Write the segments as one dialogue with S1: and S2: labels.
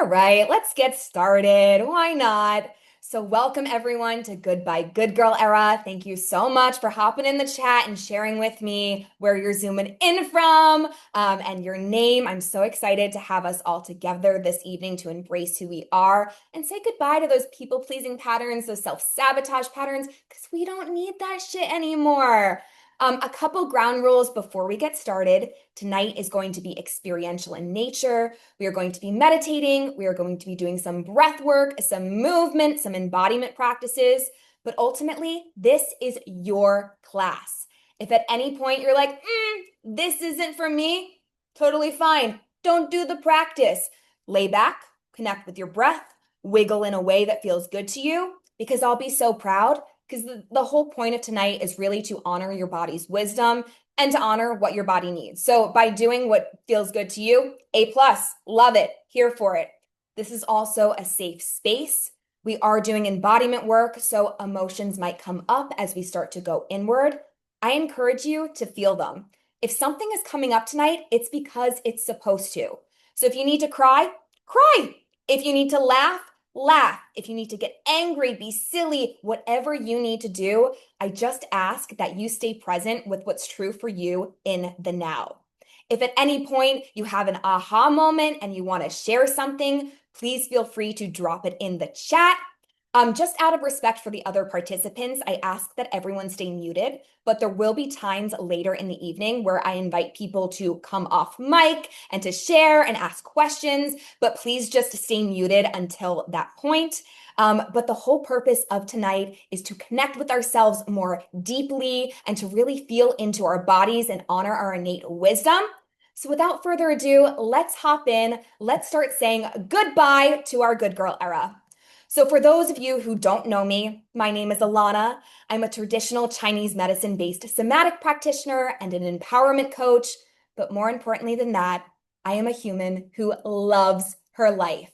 S1: All right, let's get started. Why not? So, welcome everyone to Goodbye Good Girl Era. Thank you so much for hopping in the chat and sharing with me where you're zooming in from and your name. I'm so excited to have us all together this evening to embrace who we are and say goodbye to those people-pleasing patterns, those self-sabotage patterns, because we don't need that shit anymore. A couple ground rules before we get started. Tonight is going to be experiential in nature. We are going to be meditating. We are going to be doing some breath work, some movement, some embodiment practices. But ultimately, this is your class. If at any point you're like, this isn't for me, totally fine. Don't do the practice. Lay back, connect with your breath, wiggle in a way that feels good to you, because I'll be so proud. Because the whole point of tonight is really to honor your body's wisdom and to honor what your body needs. So by doing what feels good to you, A plus, love it, here for it. This is also a safe space. We are doing embodiment work, so emotions might come up as we start to go inward. I encourage you to feel them. If something is coming up tonight, it's because it's supposed to. So if you need to cry, cry. If you need to laugh, laugh. If you need to get angry, be silly, whatever you need to do, I just ask that you stay present with what's true for you in the now. If at any point you have an aha moment and you want to share something, please feel free to drop it in the chat. Just out of respect for the other participants, I ask that everyone stay muted, but there will be times later in the evening where I invite people to come off mic and to share and ask questions, but please just stay muted until that point. But the whole purpose of tonight is to connect with ourselves more deeply and to really feel into our bodies and honor our innate wisdom. So without further ado, let's hop in. Let's start saying goodbye to our good girl era. So for those of you who don't know me, my name is Alana. I'm a traditional Chinese medicine-based somatic practitioner and an empowerment coach. But more importantly than that, I am a human who loves her life.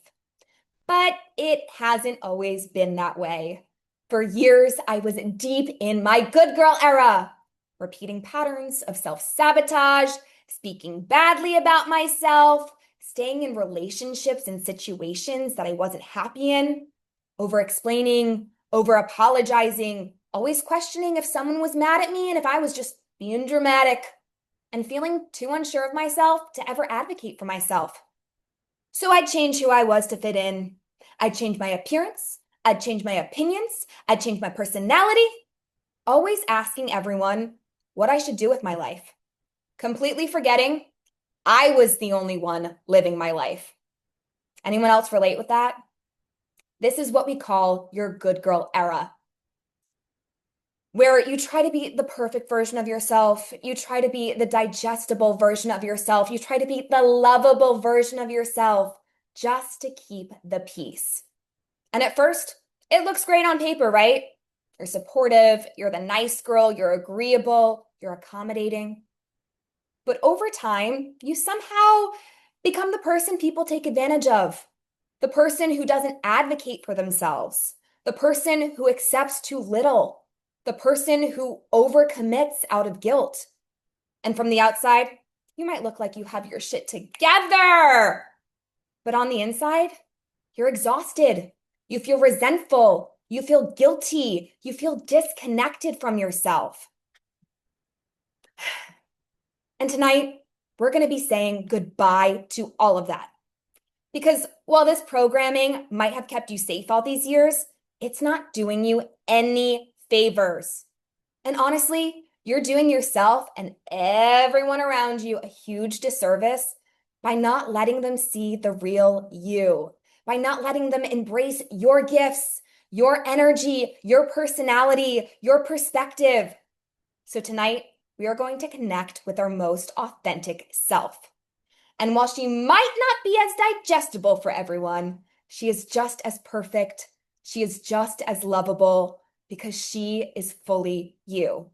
S1: But it hasn't always been that way. For years, I was deep in my good girl era, repeating patterns of self-sabotage, speaking badly about myself, staying in relationships and situations that I wasn't happy in, over-explaining, over-apologizing, always questioning if someone was mad at me and if I was just being dramatic, and feeling too unsure of myself to ever advocate for myself. So I'd change who I was to fit in. I'd change my appearance. I'd change my opinions. I'd change my personality, always asking everyone what I should do with my life, completely forgetting I was the only one living my life. Anyone else relate with that? This is what we call your good girl era, where you try to be the perfect version of yourself. You try to be the digestible version of yourself. You try to be the lovable version of yourself just to keep the peace. And at first, it looks great on paper, right? You're supportive, you're the nice girl, you're agreeable, you're accommodating. But over time, you somehow become the person people take advantage of. The person who doesn't advocate for themselves, the person who accepts too little, the person who overcommits out of guilt. And from the outside, you might look like you have your shit together. But on the inside, you're exhausted. You feel resentful. You feel guilty. You feel disconnected from yourself. And tonight, we're going to be saying goodbye to all of that. Because while this programming might have kept you safe all these years, it's not doing you any favors. And honestly, you're doing yourself and everyone around you a huge disservice by not letting them see the real you, by not letting them embrace your gifts, your energy, your personality, your perspective. So tonight, we are going to connect with our most authentic self. And while she might not be as digestible for everyone, she is just as perfect. She is just as lovable because she is fully you.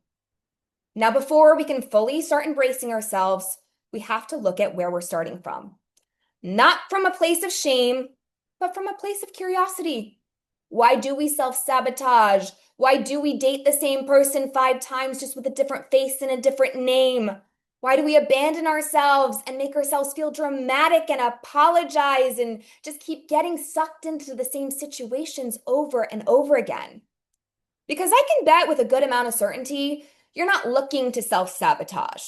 S1: Now, before we can fully start embracing ourselves, we have to look at where we're starting from. Not from a place of shame, but from a place of curiosity. Why do we self-sabotage? Why do we date the same person 5 times just with a different face and a different name? Why do we abandon ourselves and make ourselves feel dramatic and apologize and just keep getting sucked into the same situations over and over again? Because I can bet with a good amount of certainty, you're not looking to self-sabotage.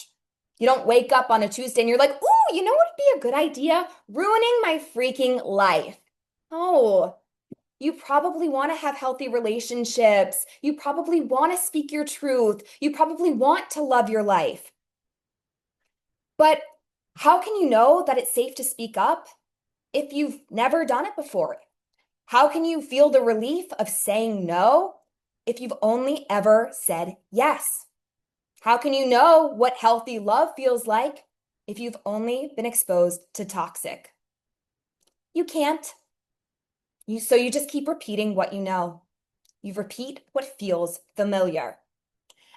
S1: You don't wake up on a Tuesday and you're like, ooh, you know what would be a good idea? Ruining my freaking life. Oh, you probably want to have healthy relationships. You probably want to speak your truth. You probably want to love your life. But how can you know that it's safe to speak up if you've never done it before? How can you feel the relief of saying no if you've only ever said yes? How can you know what healthy love feels like if you've only been exposed to toxic? You can't. So you just keep repeating what you know. You repeat what feels familiar.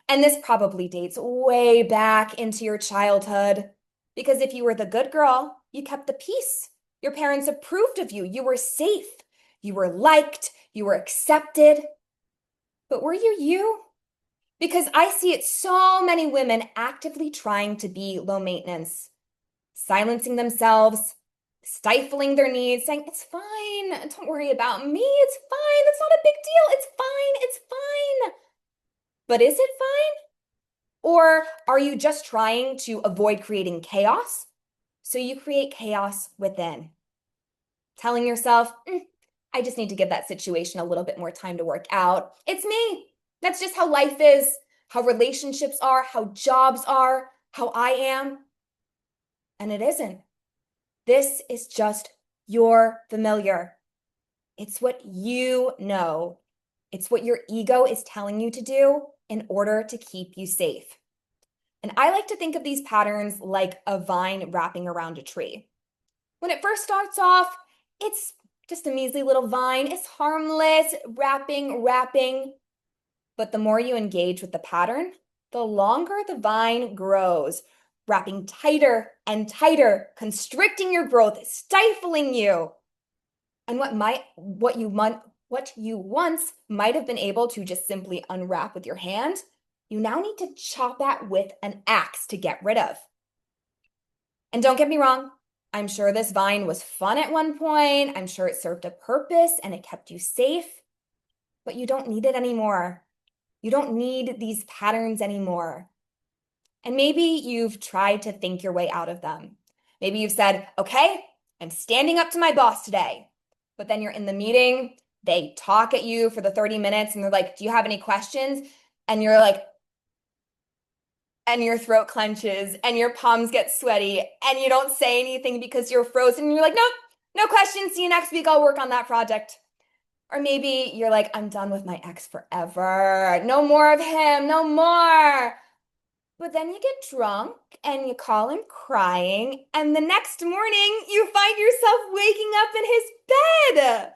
S1: And this probably dates way back into your childhood. Because if you were the good girl, you kept the peace. Your parents approved of you. You were safe. You were liked. You were accepted. But were you you? Because I see it so many women actively trying to be low maintenance, silencing themselves, stifling their needs, saying, it's fine. Don't worry about me. It's fine. It's not a big deal. It's fine. It's fine. But is it fine? Or are you just trying to avoid creating chaos? So you create chaos within, telling yourself, I just need to give that situation a little bit more time to work out. It's me. That's just how life is, how relationships are, how jobs are, how I am. And it isn't. This is just your familiar. It's what you know. It's what your ego is telling you to do in order to keep you safe. And I like to think of these patterns like a vine wrapping around a tree. When it first starts off, it's just a measly little vine. It's harmless, wrapping. But the more you engage with the pattern, the longer the vine grows, wrapping tighter and tighter, constricting your growth, stifling you. And what you once might have been able to just simply unwrap with your hand, you now need to chop at with an axe to get rid of. And don't get me wrong, I'm sure this vine was fun at one point. I'm sure it served a purpose and it kept you safe, but you don't need it anymore. You don't need these patterns anymore. And maybe you've tried to think your way out of them. Maybe you've said, okay, I'm standing up to my boss today. But then you're in the meeting, they talk at you for the 30 minutes and they're like, do you have any questions? And you're like, and your throat clenches and your palms get sweaty and you don't say anything because you're frozen. And you're like, no questions. See you next week. I'll work on that project. Or maybe you're like, I'm done with my ex forever. No more of him. No more. But then you get drunk and you call him crying. And the next morning you find yourself waking up in his bed.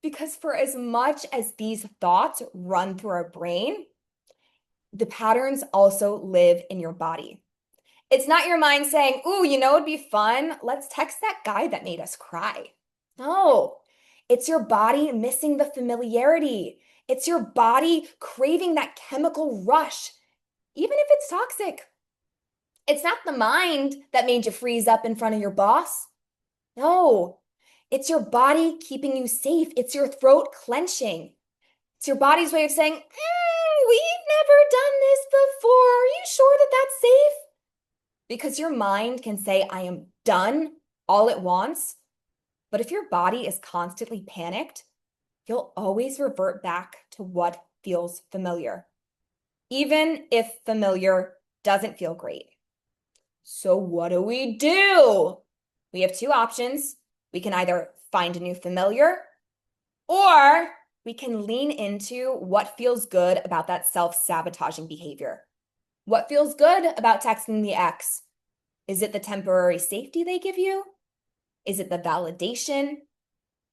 S1: Because for as much as these thoughts run through our brain, the patterns also live in your body. It's not your mind saying, ooh, you know, it'd be fun. Let's text that guy that made us cry. No, it's your body missing the familiarity. It's your body craving that chemical rush, even if it's toxic. It's not the mind that made you freeze up in front of your boss. No, it's your body keeping you safe. It's your throat clenching. It's your body's way of saying, we've never done this before. Are you sure that that's safe? Because your mind can say, I am done all at once. But if your body is constantly panicked, you'll always revert back to what feels familiar, even if familiar doesn't feel great. So what do? We have two options. We can either find a new familiar, or we can lean into what feels good about that self-sabotaging behavior. What feels good about texting the ex? Is it the temporary safety they give you? Is it the validation?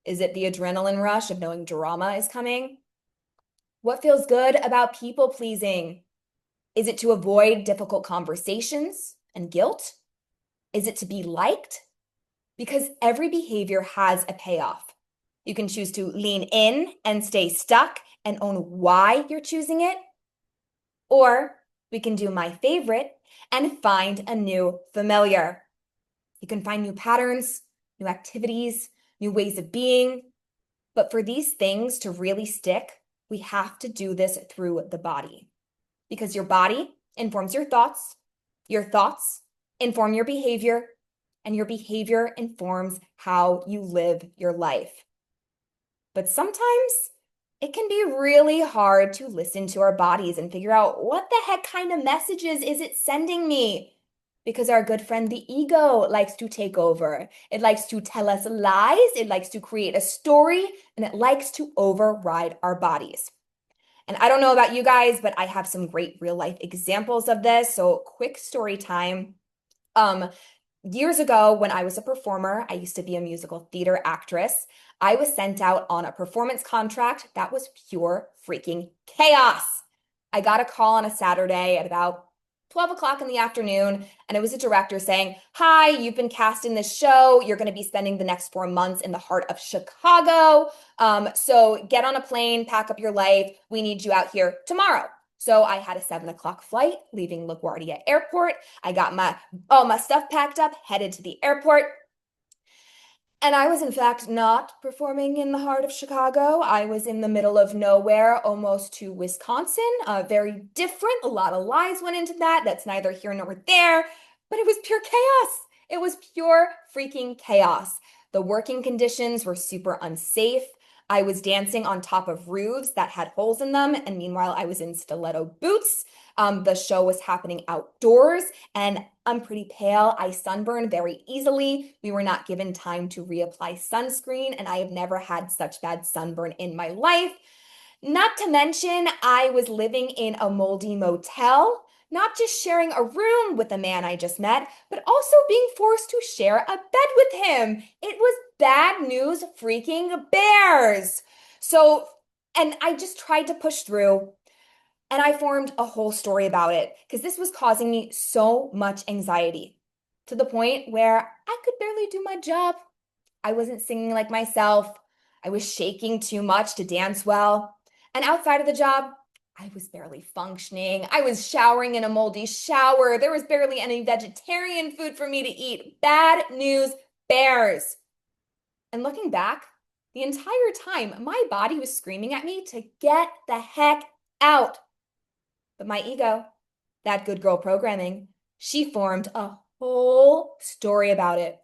S1: Is it the adrenaline rush of knowing drama is coming? What feels good about people pleasing? Is it to avoid difficult conversations and guilt? Is it to be liked? Because every behavior has a payoff. You can choose to lean in and stay stuck and own why you're choosing it. Or we can do my favorite and find a new familiar. You can find new patterns, new activities, new ways of being. But for these things to really stick, we have to do this through the body because your body informs your thoughts inform your behavior, and your behavior informs how you live your life. But sometimes it can be really hard to listen to our bodies and figure out what the heck kind of messages is it sending me? Because our good friend, the ego, likes to take over. It likes to tell us lies, it likes to create a story, and it likes to override our bodies. And I don't know about you guys, but I have some great real life examples of this. So, quick story time. Years ago, when I was a performer, I used to be a musical theater actress. I was sent out on a performance contract that was pure freaking chaos. I got a call on a Saturday at about 12 o'clock in the afternoon, and it was a director saying, "Hi, you've been cast in this show. You're going to be spending the next 4 months in the heart of Chicago. So get on a plane, pack up your life. We need you out here tomorrow." So I had a 7 o'clock flight leaving LaGuardia Airport. I got all my stuff packed up, headed to the airport. And I was, in fact, not performing in the heart of Chicago. I was in the middle of nowhere, almost to Wisconsin. Very different. A lot of lies went into that. That's neither here nor there. But it was pure chaos. It was pure freaking chaos. The working conditions were super unsafe. I was dancing on top of roofs that had holes in them. And meanwhile, I was in stiletto boots. The show was happening outdoors, and I'm pretty pale. I sunburn very easily. We were not given time to reapply sunscreen, and I have never had such bad sunburn in my life. Not to mention, I was living in a moldy motel, not just sharing a room with a man I just met, but also being forced to share a bed with him. It was bad news freaking bears. So, and I just tried to push through. And I formed a whole story about it because this was causing me so much anxiety to the point where I could barely do my job. I wasn't singing like myself. I was shaking too much to dance well. And outside of the job, I was barely functioning. I was showering in a moldy shower. There was barely any vegetarian food for me to eat. Bad news bears. And looking back, the entire time, my body was screaming at me to get the heck out. But my ego, that good girl programming, she formed a whole story about it.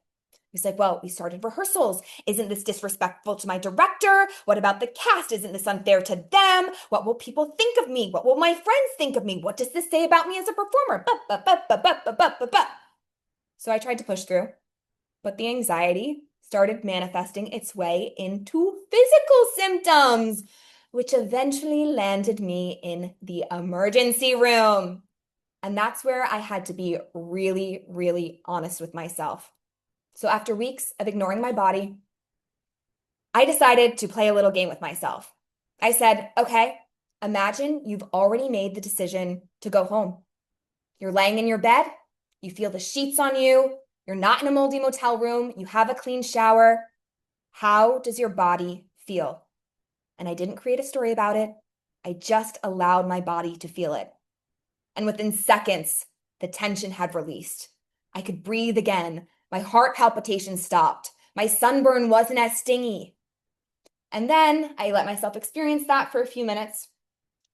S1: He's like, "Well, we started rehearsals. Isn't this disrespectful to my director? What about the cast? Isn't this unfair to them? What will people think of me? What will my friends think of me? What does this say about me as a performer?" So I tried to push through, but the anxiety started manifesting its way into physical symptoms, which eventually landed me in the emergency room. And that's where I had to be really, really honest with myself. So after weeks of ignoring my body, I decided to play a little game with myself. I said, "Okay, imagine you've already made the decision to go home. You're laying in your bed, you feel the sheets on you, you're not in a moldy motel room, you have a clean shower. How does your body feel?" And I didn't create a story about it. I just allowed my body to feel it. And within seconds, the tension had released. I could breathe again. My heart palpitations stopped. My sunburn wasn't as stingy. And then I let myself experience that for a few minutes.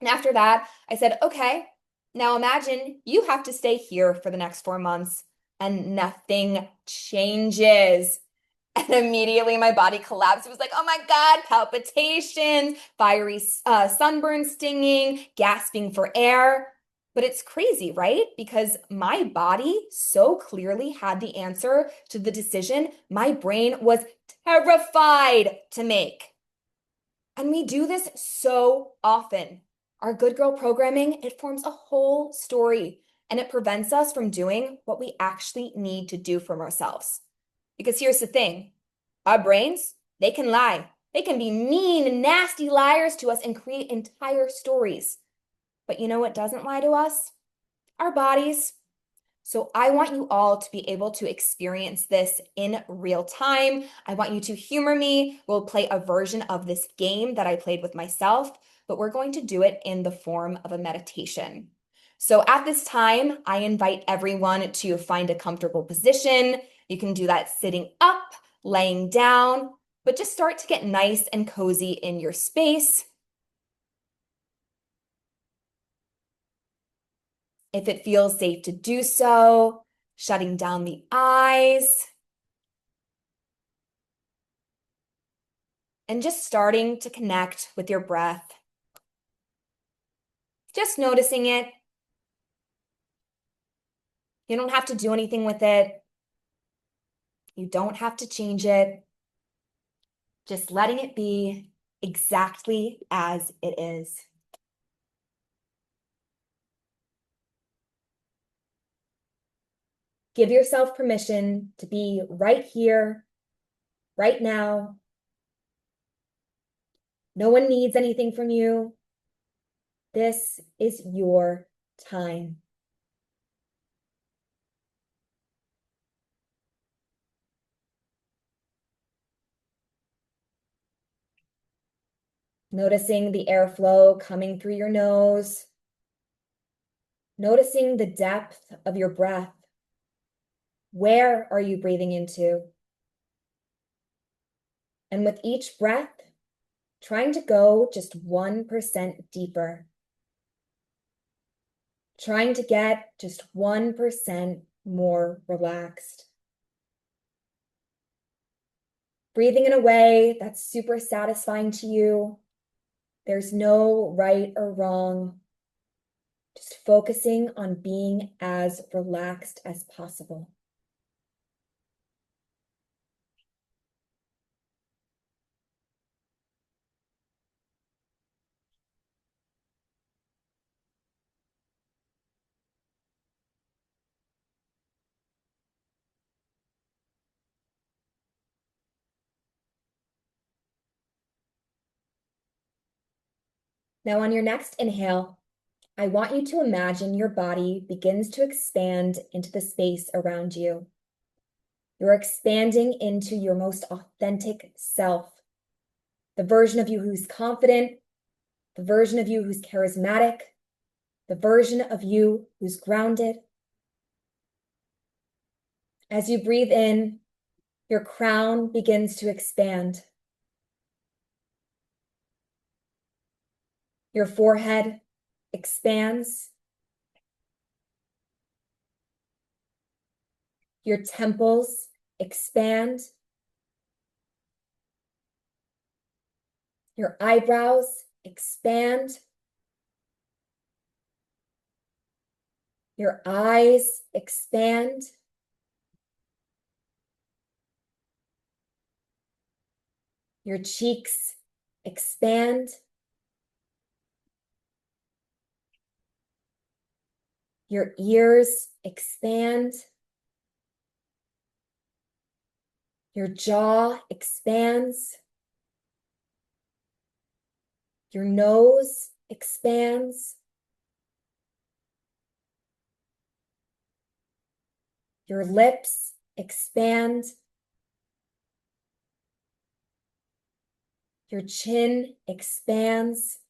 S1: And after that, I said, "Okay, now imagine you have to stay here for the next 4 months and nothing changes." And immediately my body collapsed. It was like, "Oh my God, palpitations, fiery sunburn stinging, gasping for air." But it's crazy, right? Because my body so clearly had the answer to the decision my brain was terrified to make. And we do this so often. Our good girl programming, it forms a whole story and it prevents us from doing what we actually need to do from ourselves. Because here's the thing, our brains, they can lie. They can be mean and nasty liars to us and create entire stories. But you know what doesn't lie to us? Our bodies. So I want you all to be able to experience this in real time. I want you to humor me. We'll play a version of this game that I played with myself, but we're going to do it in the form of a meditation. So at this time, I invite everyone to find a comfortable position. You can do that sitting up, laying down, but just start to get nice and cozy in your space. If it feels safe to do so, shutting down the eyes, and just starting to connect with your breath. Just noticing it. You don't have to do anything with it. You don't have to change it. Just letting it be exactly as it is. Give yourself permission to be right here, right now. No one needs anything from you. This is your time. Noticing the airflow coming through your nose. Noticing the depth of your breath. Where are you breathing into? And with each breath, trying to go just 1% deeper. Trying to get just 1% more relaxed. Breathing in a way that's super satisfying to you. There's no right or wrong. Just focusing on being as relaxed as possible. Now on your next inhale, I want you to imagine your body begins to expand into the space around you. You're expanding into your most authentic self, the version of you who's confident, the version of you who's charismatic, the version of you who's grounded. As you breathe in, your crown begins to expand. Your forehead expands. Your temples expand. Your eyebrows expand. Your eyes expand. Your cheeks expand. Your ears expand. Your jaw expands. Your nose expands. Your lips expand. Your chin expands.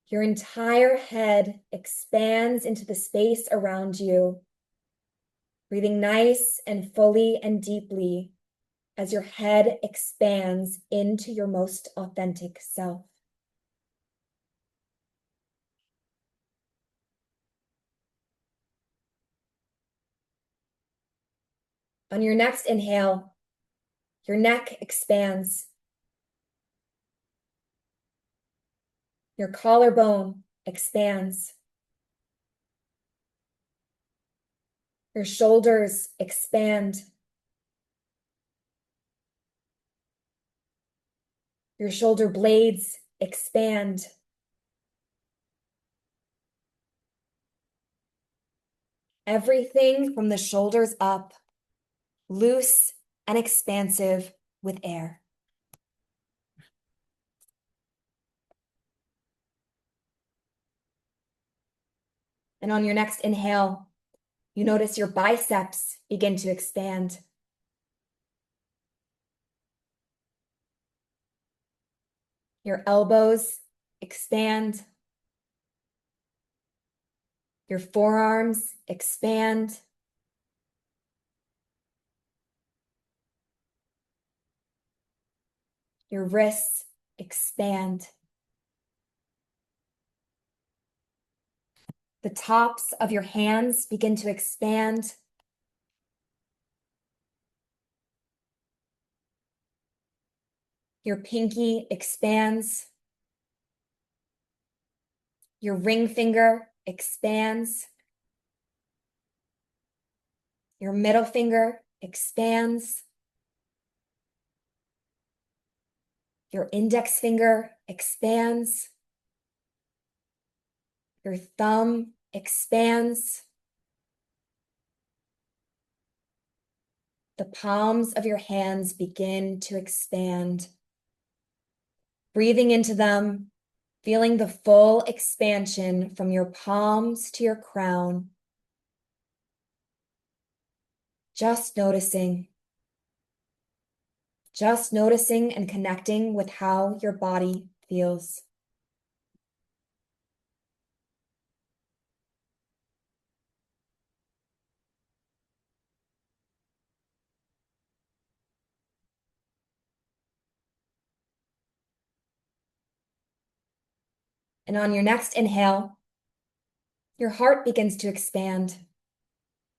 S1: Your entire head expands into the space around you, breathing nice and fully and deeply as your head expands into your most authentic self. On your next inhale, your neck expands. Your collarbone expands. Your shoulders expand. Your shoulder blades expand. Everything from the shoulders up, loose and expansive with air. And on your next inhale, you notice your biceps begin to expand. Your elbows expand. Your forearms expand. Your wrists expand. The tops of your hands begin to expand. Your pinky expands. Your ring finger expands. Your middle finger expands. Your index finger expands. Your thumb expands. The palms of your hands begin to expand. Breathing into them, feeling the full expansion from your palms to your crown. Just noticing and connecting with how your body feels. And on your next inhale, your heart begins to expand,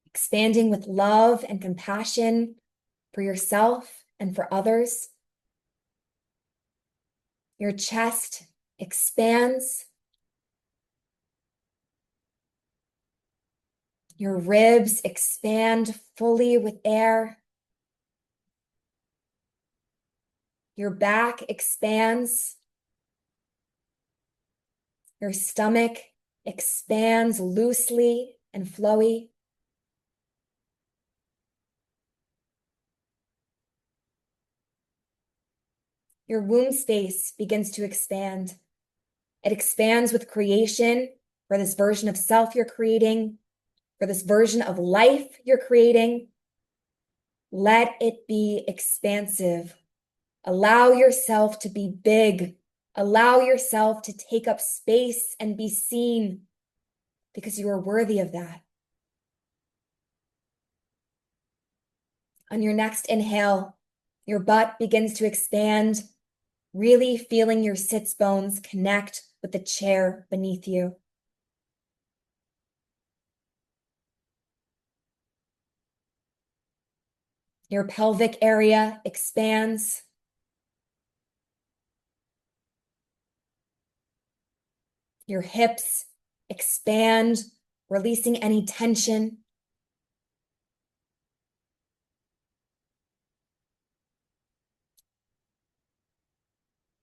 S1: expanding with love and compassion for yourself and for others. Your chest expands. Your ribs expand fully with air. Your back expands. Your stomach expands loosely and flowy. Your womb space begins to expand. It expands with creation for this version of self you're creating, for this version of life you're creating. Let it be expansive. Allow yourself to be big. Allow yourself to take up space and be seen, because you are worthy of that. On your next inhale, your butt begins to expand, really feeling your sits bones connect with the chair beneath you. Your pelvic area expands. Your hips expand, releasing any tension.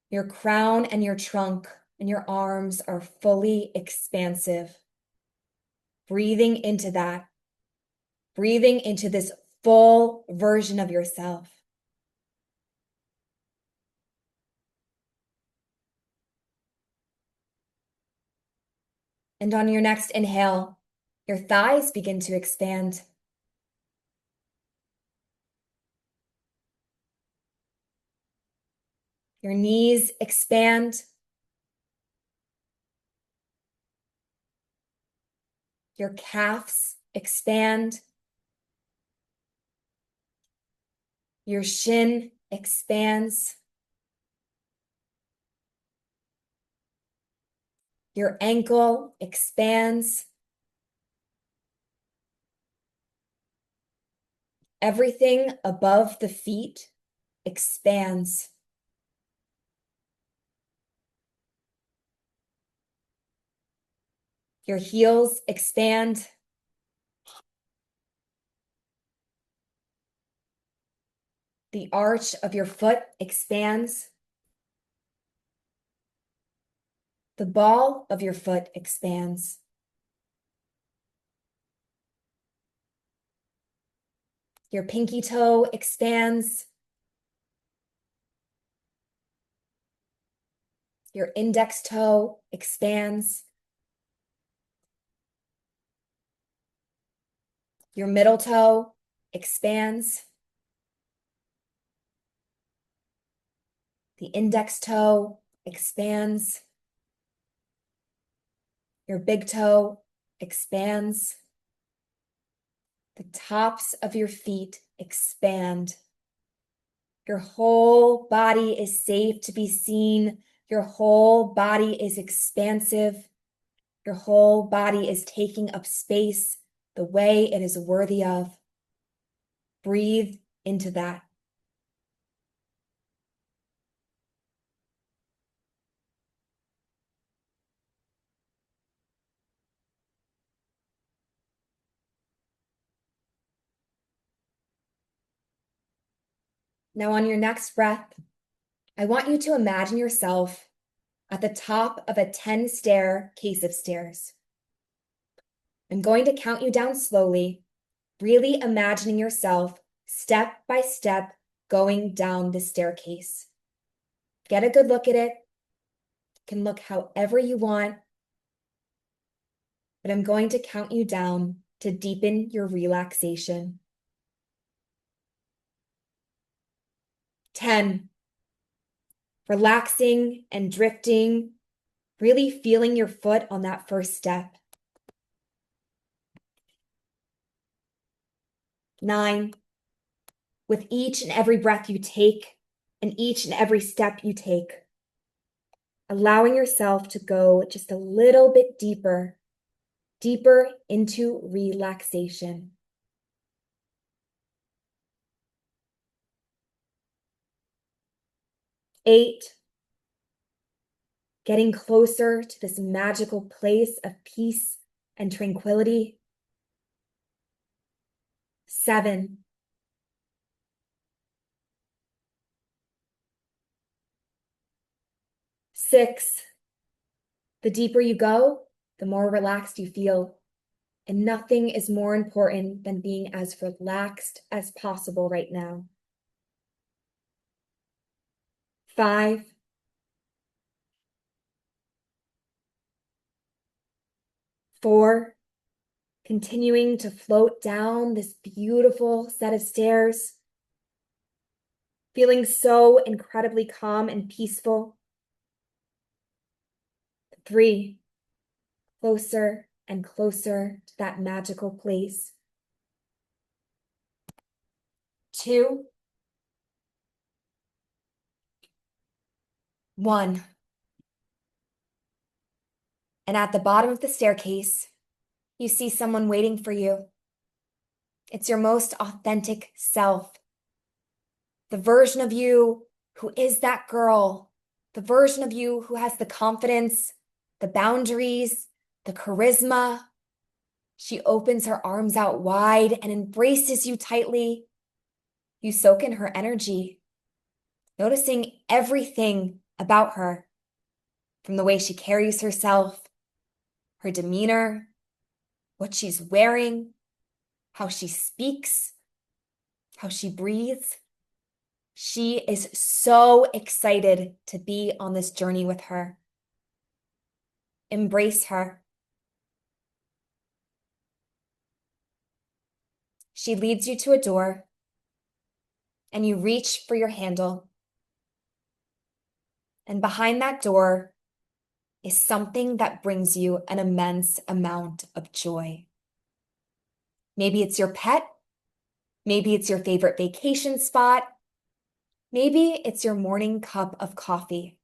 S1: Your crown and your trunk and your arms are fully expansive. Breathing into that. Breathing into this full version of yourself. And on your next inhale, your thighs begin to expand. Your knees expand. Your calves expand. Your shin expands. Your ankle expands. Everything above the feet expands. Your heels expand. The arch of your foot expands. The ball of your foot expands. Your pinky toe expands. Your index toe expands. Your middle toe expands. The index toe expands. Your big toe expands. The tops of your feet expand. Your whole body is safe to be seen. Your whole body is expansive. Your whole body is taking up space the way it is worthy of. Breathe into that. Now, on your next breath, I want you to imagine yourself at the top of a 10-stair case of stairs. I'm going to count you down slowly, really imagining yourself step by step going down the staircase. Get a good look at it. You can look however you want, but I'm going to count you down to deepen your relaxation. 10. Relaxing and drifting, really feeling your foot on that first step. 9. With each and every breath you take and each and every step you take, allowing yourself to go just a little bit deeper, deeper into relaxation. 8. Getting closer to this magical place of peace and tranquility. 7. 6. The deeper you go, the more relaxed you feel. And nothing is more important than being as relaxed as possible right now. 5. 4. Continuing to float down this beautiful set of stairs, feeling so incredibly calm and peaceful. 3. Closer and closer to that magical place. 2. 1. And at the bottom of the staircase, you see someone waiting for you. It's your most authentic self. The version of you who is that girl. The version of you who has the confidence, the boundaries, the charisma. She opens her arms out wide and embraces you tightly. You soak in her energy, noticing everything about her, from the way she carries herself, her demeanor, what she's wearing, how she speaks, how she breathes. She is so excited to be on this journey with her. Embrace her. She leads you to a door, and you reach for your handle. And behind that door is something that brings you an immense amount of joy. Maybe it's your pet. Maybe it's your favorite vacation spot. Maybe it's your morning cup of coffee.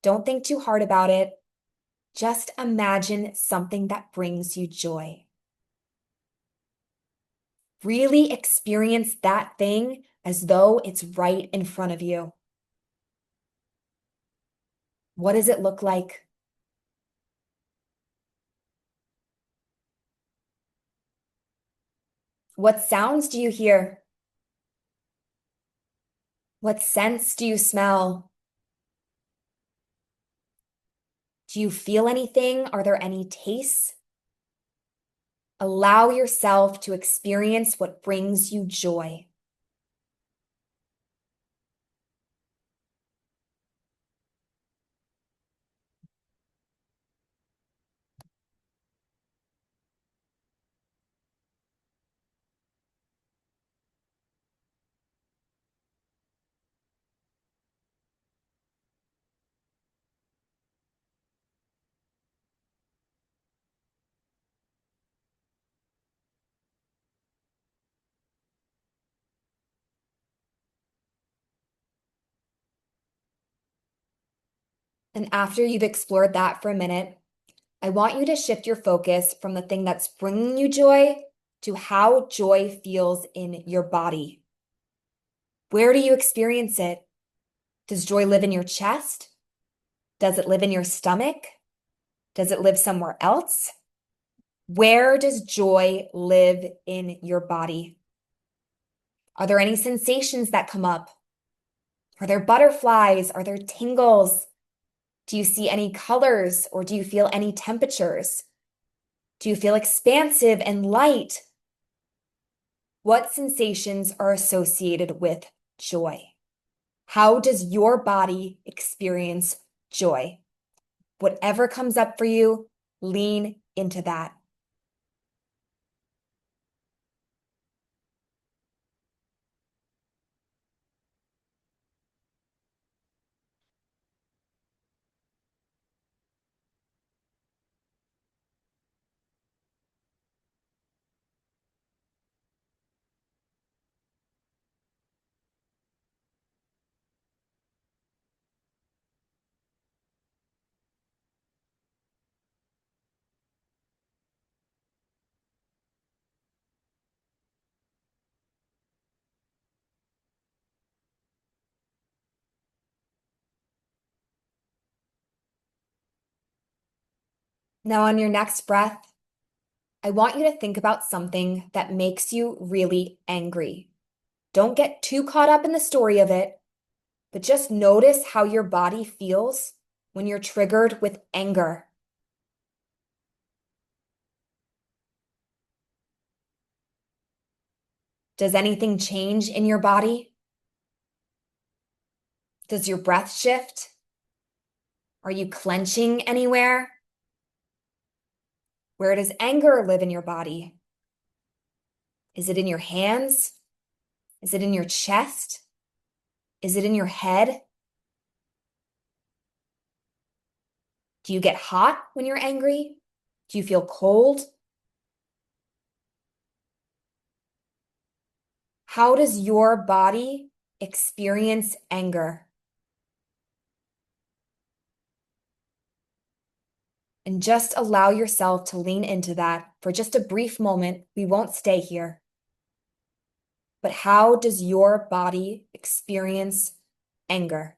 S1: Don't think too hard about it. Just imagine something that brings you joy. Really experience that thing as though it's right in front of you. What does it look like? What sounds do you hear? What scents do you smell? Do you feel anything? Are there any tastes? Allow yourself to experience what brings you joy. And after you've explored that for a minute, I want you to shift your focus from the thing that's bringing you joy to how joy feels in your body. Where do you experience it? Does joy live in your chest? Does it live in your stomach? Does it live somewhere else? Where does joy live in your body? Are there any sensations that come up? Are there butterflies? Are there tingles? Do you see any colors or do you feel any temperatures? Do you feel expansive and light? What sensations are associated with joy? How does your body experience joy? Whatever comes up for you, lean into that. Now, on your next breath, I want you to think about something that makes you really angry. Don't get too caught up in the story of it, but just notice how your body feels when you're triggered with anger. Does anything change in your body? Does your breath shift? Are you clenching anywhere? Where does anger live in your body? Is it in your hands? Is it in your chest? Is it in your head? Do you get hot when you're angry? Do you feel cold? How does your body experience anger? And just allow yourself to lean into that for just a brief moment. We won't stay here. But how does your body experience anger?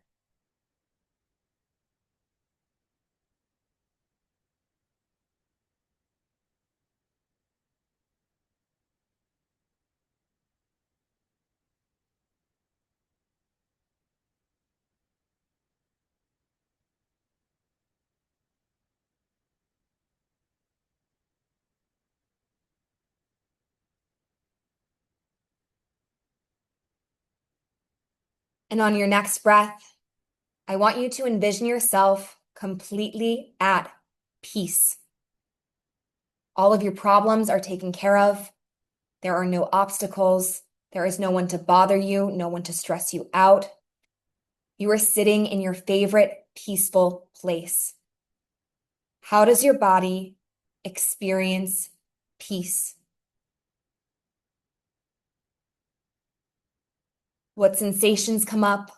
S1: And on your next breath, I want you to envision yourself completely at peace. All of your problems are taken care of. There are no obstacles. There is no one to bother you, no one to stress you out. You are sitting in your favorite peaceful place. How does your body experience peace? What sensations come up?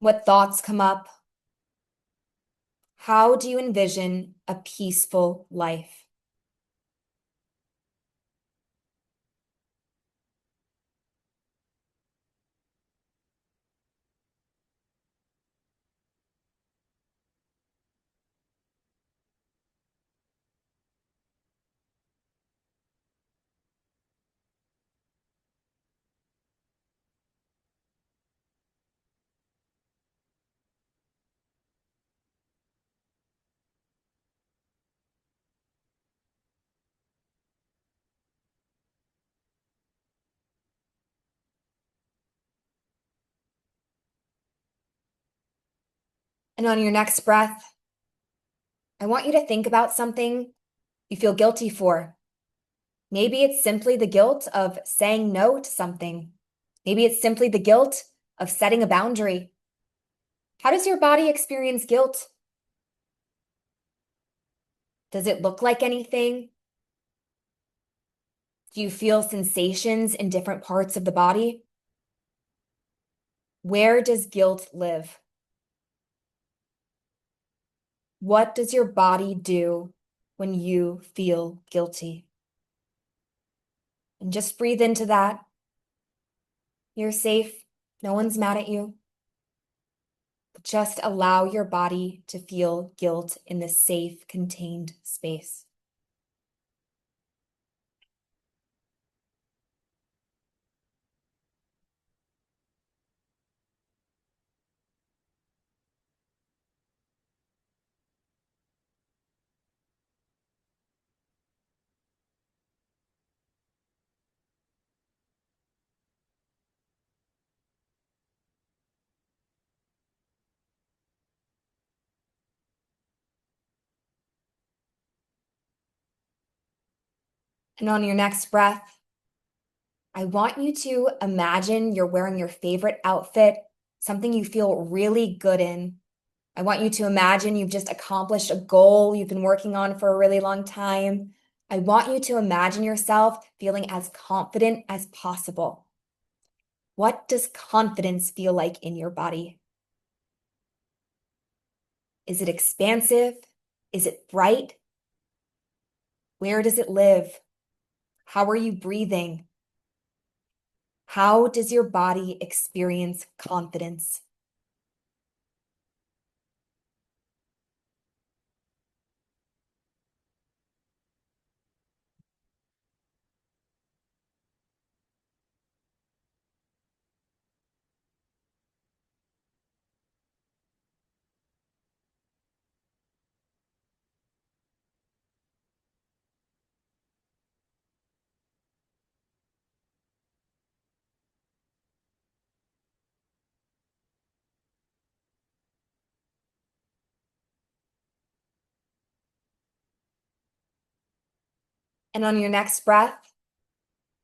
S1: What thoughts come up? How do you envision a peaceful life? And on your next breath, I want you to think about something you feel guilty for. Maybe it's simply the guilt of saying no to something. Maybe it's simply the guilt of setting a boundary. How does your body experience guilt? Does it look like anything? Do you feel sensations in different parts of the body? Where does guilt live? What does your body do when you feel guilty? And just breathe into that. You're safe. No one's mad at you. Just allow your body to feel guilt in this safe, contained space. And on your next breath, I want you to imagine you're wearing your favorite outfit, something you feel really good in. I want you to imagine you've just accomplished a goal you've been working on for a really long time. I want you to imagine yourself feeling as confident as possible. What does confidence feel like in your body? Is it expansive? Is it bright? Where does it live? How are you breathing? How does your body experience confidence? And on your next breath,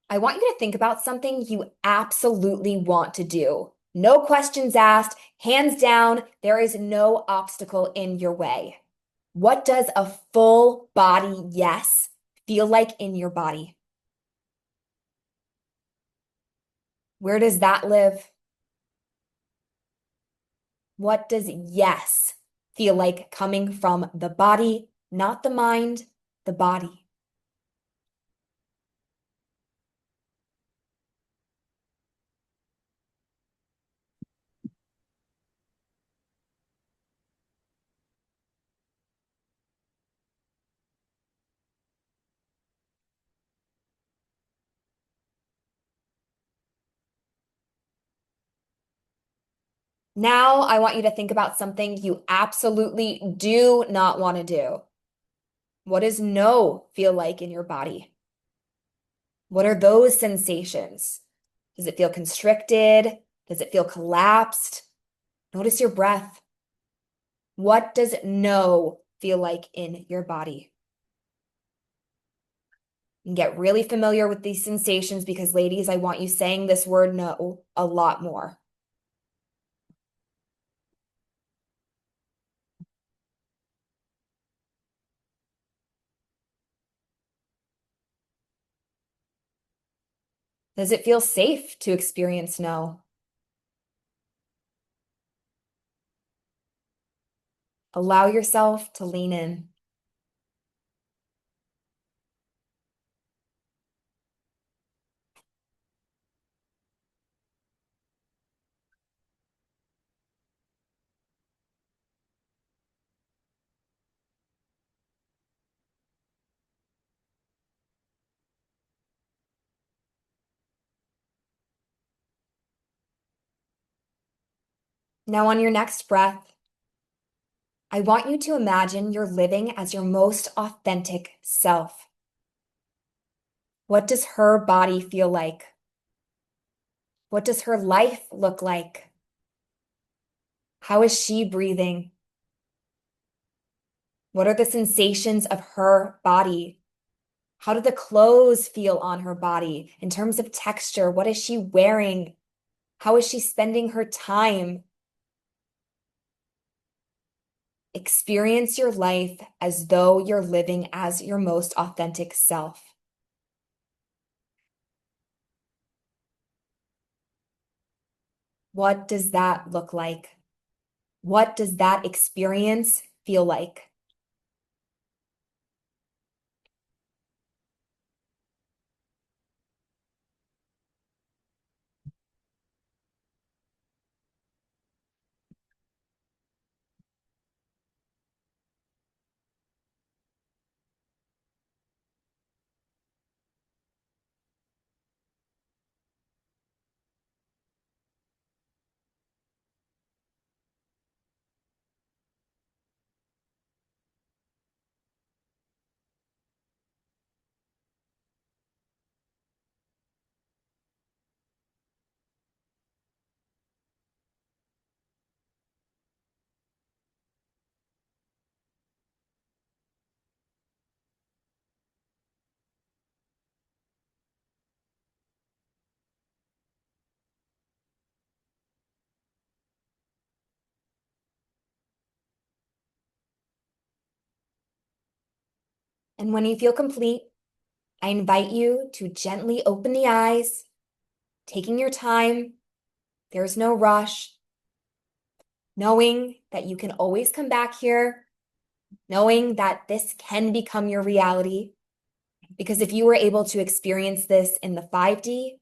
S1: I want you to think about something you absolutely want to do. No questions asked, hands down, there is no obstacle in your way. What does a full body yes feel like in your body? Where does that live? What does yes feel like coming from the body, not the mind, the body? Now I want you to think about something you absolutely do not want to do. What does no feel like in your body? What are those sensations? Does it feel constricted? Does it feel collapsed? Notice your breath. What does no feel like in your body? And get really familiar with these sensations because, ladies, I want you saying this word no a lot more. Does it feel safe to experience no? Allow yourself to lean in. Now, on your next breath, I want you to imagine you're living as your most authentic self. What does her body feel like? What does her life look like? How is she breathing? What are the sensations of her body? How do the clothes feel on her body in terms of texture? What is she wearing? How is she spending her time? Experience your life as though you're living as your most authentic self. What does that look like? What does that experience feel like? And when you feel complete, I invite you to gently open the eyes, taking your time. There's no rush, knowing that you can always come back here, knowing that this can become your reality. Because if you were able to experience this in the 5D,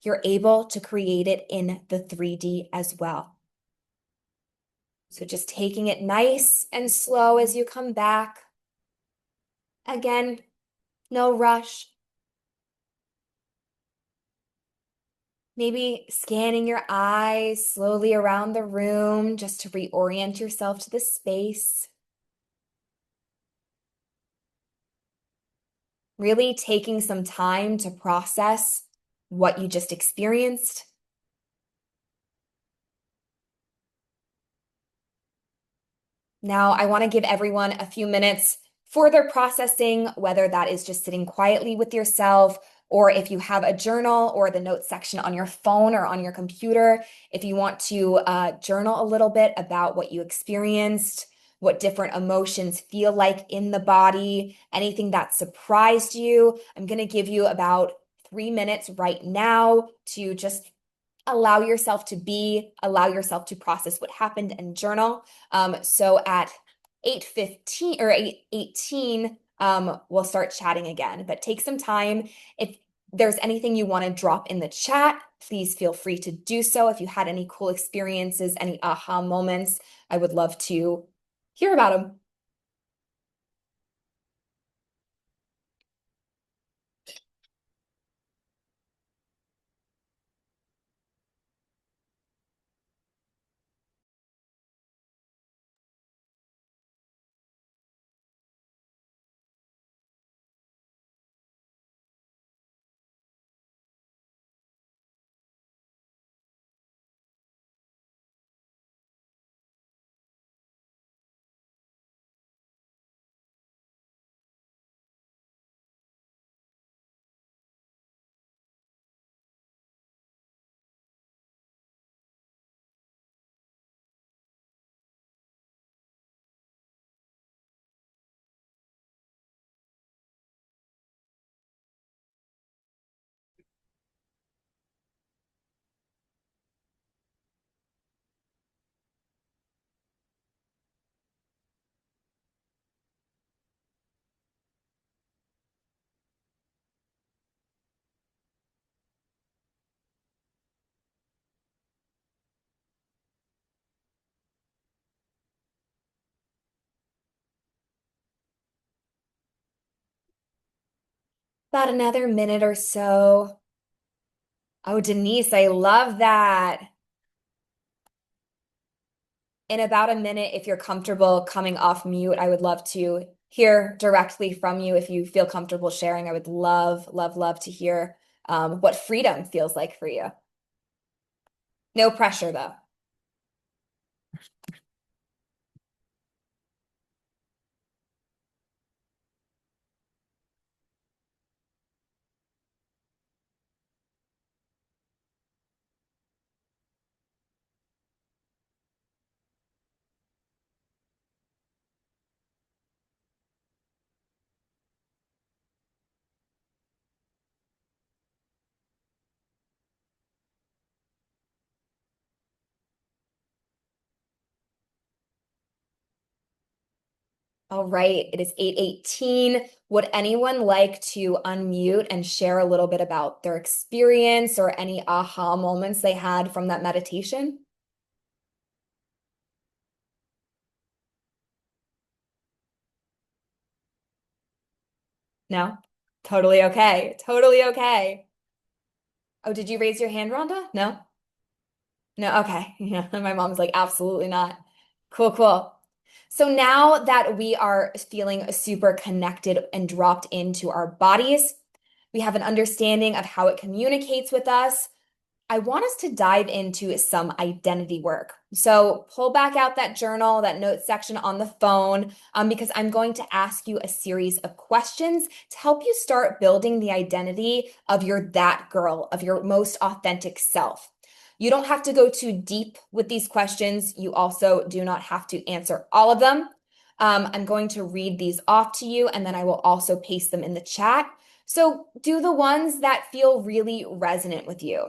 S1: you're able to create it in the 3D as well. So just taking it nice and slow as you come back. Again, no rush. Maybe scanning your eyes slowly around the room just to reorient yourself to the space. Really taking some time to process what you just experienced. Now, I want to give everyone a few minutes for their processing, whether that is just sitting quietly with yourself, or if you have a journal or the notes section on your phone or on your computer, if you want to journal a little bit about what you experienced, what different emotions feel like in the body, anything that surprised you. I'm going to give you about 3 minutes right now to just allow yourself to be, allow yourself to process what happened and journal. So at 8:15 or 8:18, we'll start chatting again, but take some time. If there's anything you want to drop in the chat, please feel free to do so. If you had any cool experiences, any aha moments, I would love to hear about them. About another minute or so. Oh, Denise, I love that. In about a minute, if you're comfortable coming off mute, I would love to hear directly from you. If you feel comfortable sharing, I would love, love, love to hear what freedom feels like for you. No pressure, though. All right, it is 8:18. Would anyone like to unmute and share a little bit about their experience or any aha moments they had from that meditation? No? Totally okay. Totally okay. Oh, did you raise your hand, Rhonda? No? No, okay. Yeah, my mom's like, absolutely not. Cool, cool. So now that we are feeling super connected and dropped into our bodies, we have an understanding of how it communicates with us. I want us to dive into some identity work. So pull back out that journal, that notes section on the phone, because I'm going to ask you a series of questions to help you start building the identity of your that girl, of your most authentic self. You don't have to go too deep with these questions. You also do not have to answer all of them. I'm going to read these off to you, and then I will also paste them in the chat. So do the ones that feel really resonant with you.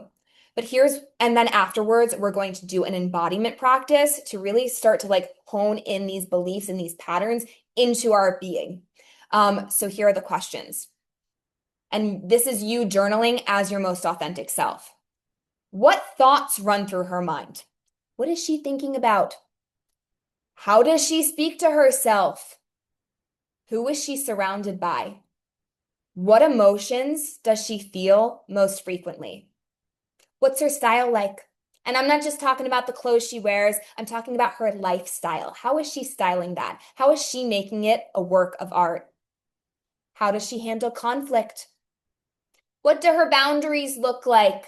S1: And then afterwards, we're going to do an embodiment practice to really start to like hone in these beliefs and these patterns into our being. So here are the questions. And this is you journaling as your most authentic self. What thoughts run through her mind? What is she thinking about? How does she speak to herself? Who is she surrounded by? What emotions does she feel most frequently? What's her style like? And I'm not just talking about the clothes she wears, I'm talking about her lifestyle. How is she styling that? How is she making it a work of art? How does she handle conflict? What do her boundaries look like?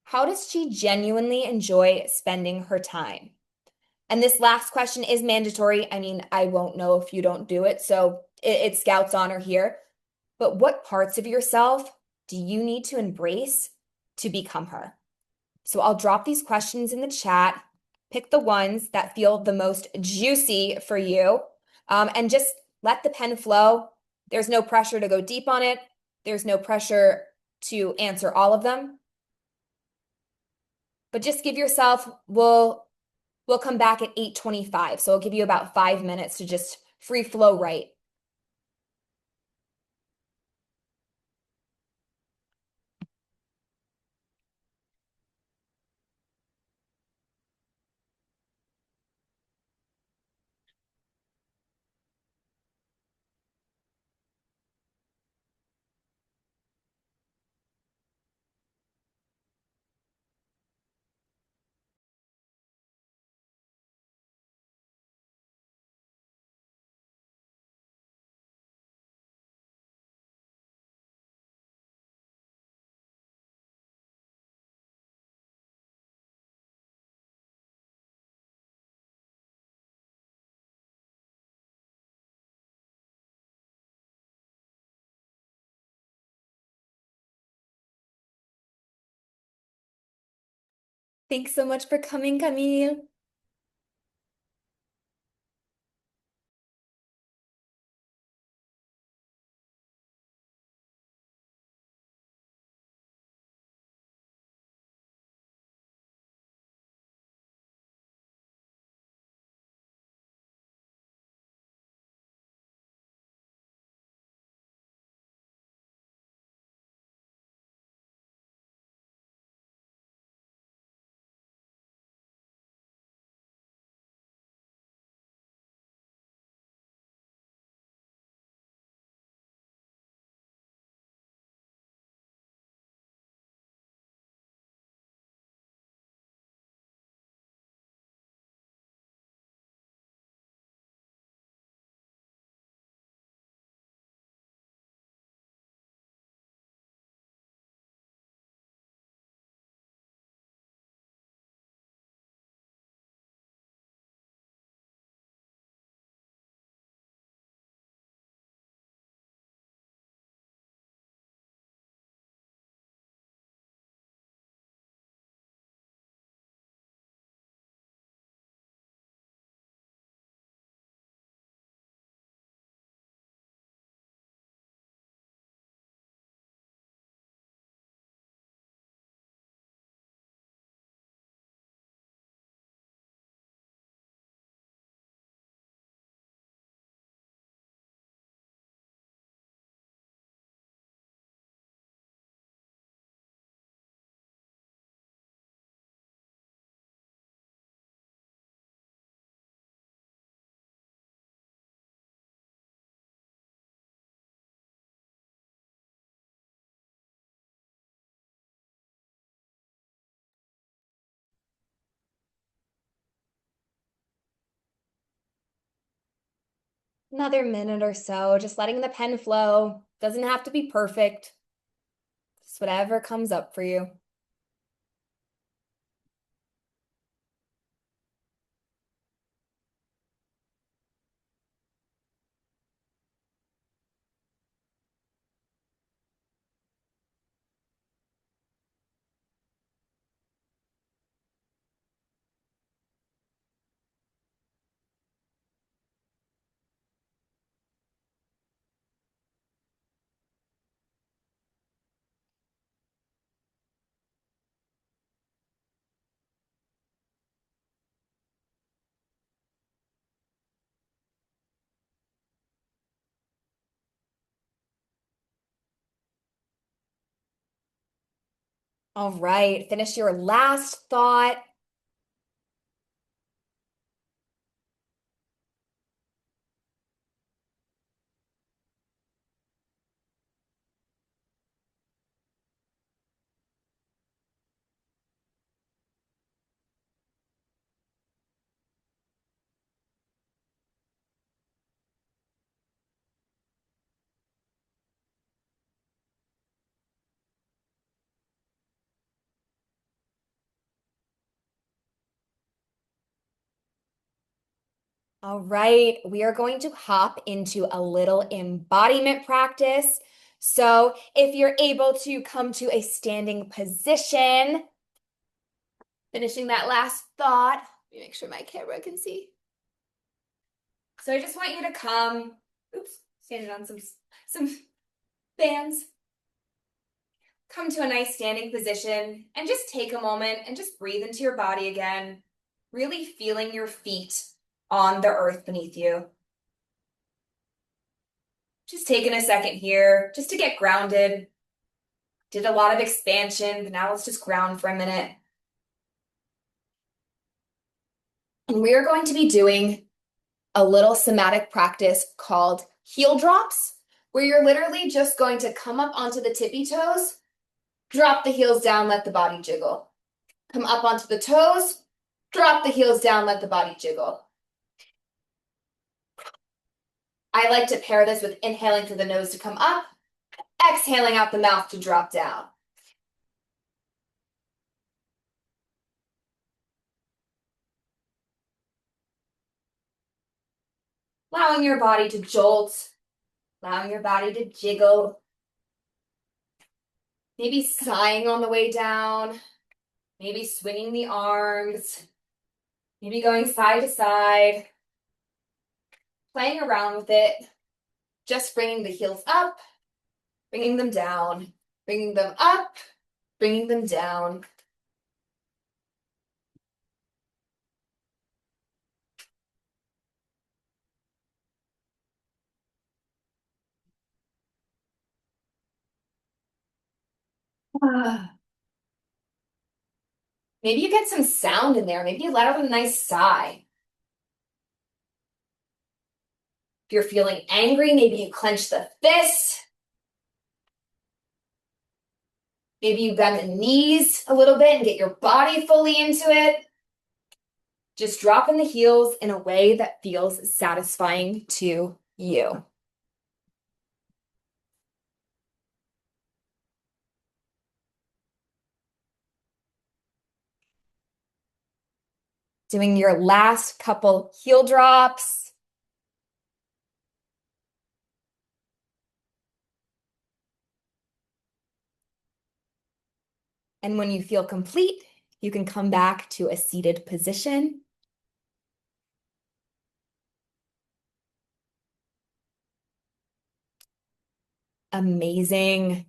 S1: How does she genuinely enjoy spending her time? And this last question is mandatory. I mean, I won't know if you don't do it, so it's Scout's honor here. But what parts of yourself do you need to embrace to become her? So I'll drop these questions in the chat. Pick the ones that feel the most juicy for you, and just let the pen flow. There's no pressure to go deep on it. There's no pressure to answer all of them, but just give yourself, we'll come back at 8:25. So I'll give you about 5 minutes to just free flow write. Thanks so much for coming, Camille. Another minute or so, just letting the pen flow. Doesn't have to be perfect. Just whatever comes up for you. All right, finish your last thought. All right, we are going to hop into a little embodiment practice. So if you're able to come to a standing position, finishing that last thought, let me make sure my camera can see. So I just want you to come, oops, standing on some bands. Come to a nice standing position and just take a moment and just breathe into your body again, really feeling your feet on the earth beneath you. Just taking a second here just to get grounded. Did a lot of expansion, but now let's just ground for a minute. And we are going to be doing a little somatic practice called heel drops, where you're literally just going to come up onto the tippy toes, drop the heels down, let the body jiggle. Come up onto the toes, drop the heels down, let the body jiggle. I like to pair this with inhaling through the nose to come up, exhaling out the mouth to drop down. Allowing your body to jolt, allowing your body to jiggle. Maybe sighing on the way down, maybe swinging the arms, maybe going side to side, playing around with it, just bringing the heels up, bringing them down, bringing them up, bringing them down. Maybe you get some sound in there. Maybe you let out a nice sigh. If you're feeling angry, maybe you clench the fists. Maybe you bend the knees a little bit and get your body fully into it. Just dropping the heels in a way that feels satisfying to you. Doing your last couple heel drops. And when you feel complete, you can come back to a seated position. Amazing.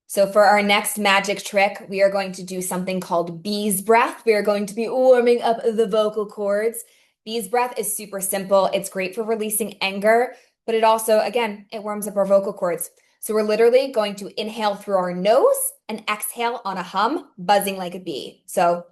S1: So for our next magic trick, we are going to do something called bee's breath. We are going to be warming up the vocal cords. Bee's breath is super simple. It's great for releasing anger, but it also, again, it warms up our vocal cords. So we're literally going to inhale through our nose and exhale on a hum, buzzing like a bee. So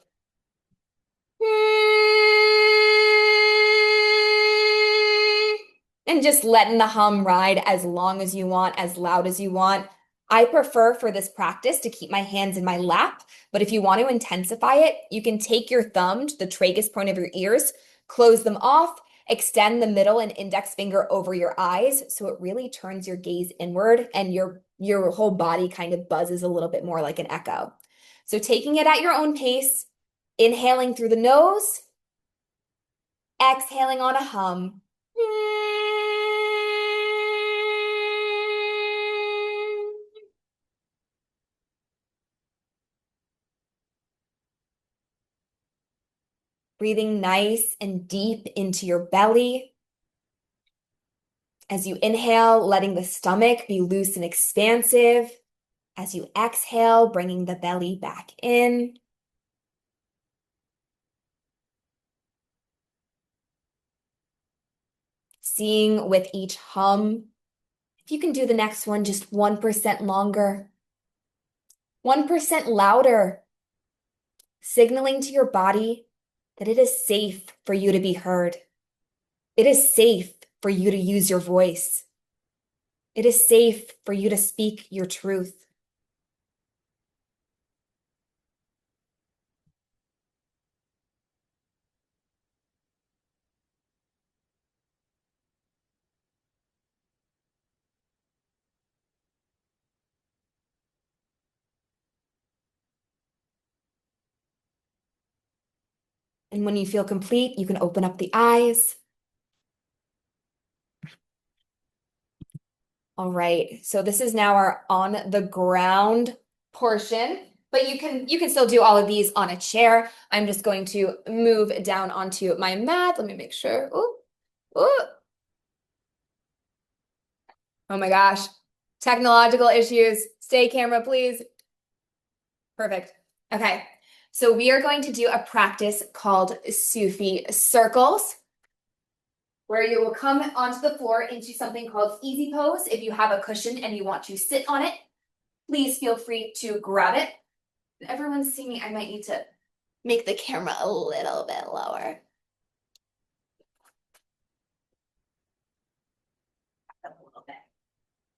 S1: and just letting the hum ride as long as you want, as loud as you want. I prefer for this practice to keep my hands in my lap, but if you want to intensify it, you can take your thumb to the tragus point of your ears, close them off, Extend the middle and index finger over your eyes so it really turns your gaze inward and your whole body kind of buzzes a little bit more like an echo. So taking it at your own pace, inhaling through the nose, exhaling on a hum. Breathing nice and deep into your belly. As you inhale, letting the stomach be loose and expansive. As you exhale, bringing the belly back in. Seeing with each hum, if you can do the next one just 1% longer, 1% louder, signaling to your body that it is safe for you to be heard. It is safe for you to use your voice. It is safe for you to speak your truth. And when you feel complete, you can open up the eyes. All right, so this is now our on the ground portion, but you can still do all of these on a chair. I'm just going to move down onto my mat. Let me make sure. Ooh, ooh. Oh my gosh. Technological issues. Stay camera, please. Perfect. Okay. So we are going to do a practice called Sufi circles, where you will come onto the floor into something called easy pose. If you have a cushion and you want to sit on it, please feel free to grab it. Everyone's seeing me. I might need to make the camera a little bit lower. A little bit.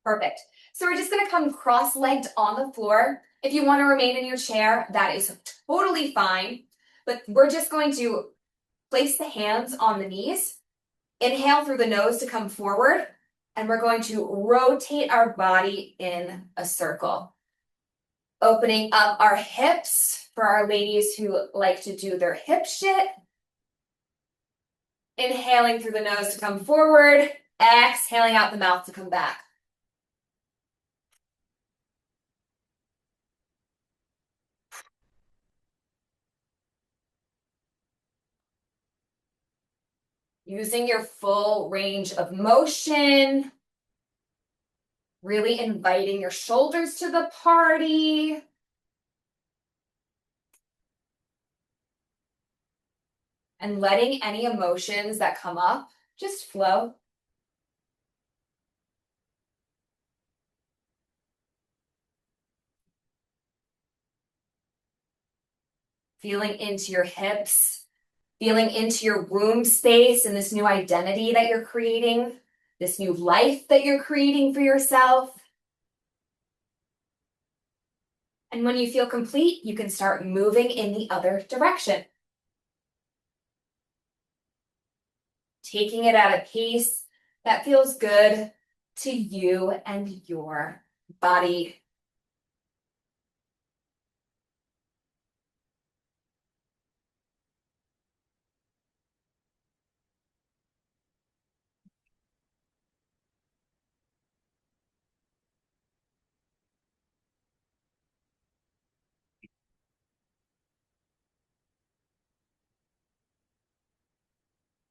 S1: Perfect. So we're just going to come cross-legged on the floor. If you want to remain in your chair, that is totally fine. But we're just going to place the hands on the knees. Inhale through the nose to come forward. And we're going to rotate our body in a circle. Opening up our hips for our ladies who like to do their hip shit. Inhaling through the nose to come forward. Exhaling out the mouth to come back. Using your full range of motion. Really inviting your shoulders to the party. And letting any emotions that come up just flow. Feeling into your hips, feeling into your womb space and this new identity that you're creating, this new life that you're creating for yourself. And when you feel complete, you can start moving in the other direction. Taking it at a pace that feels good to you and your body.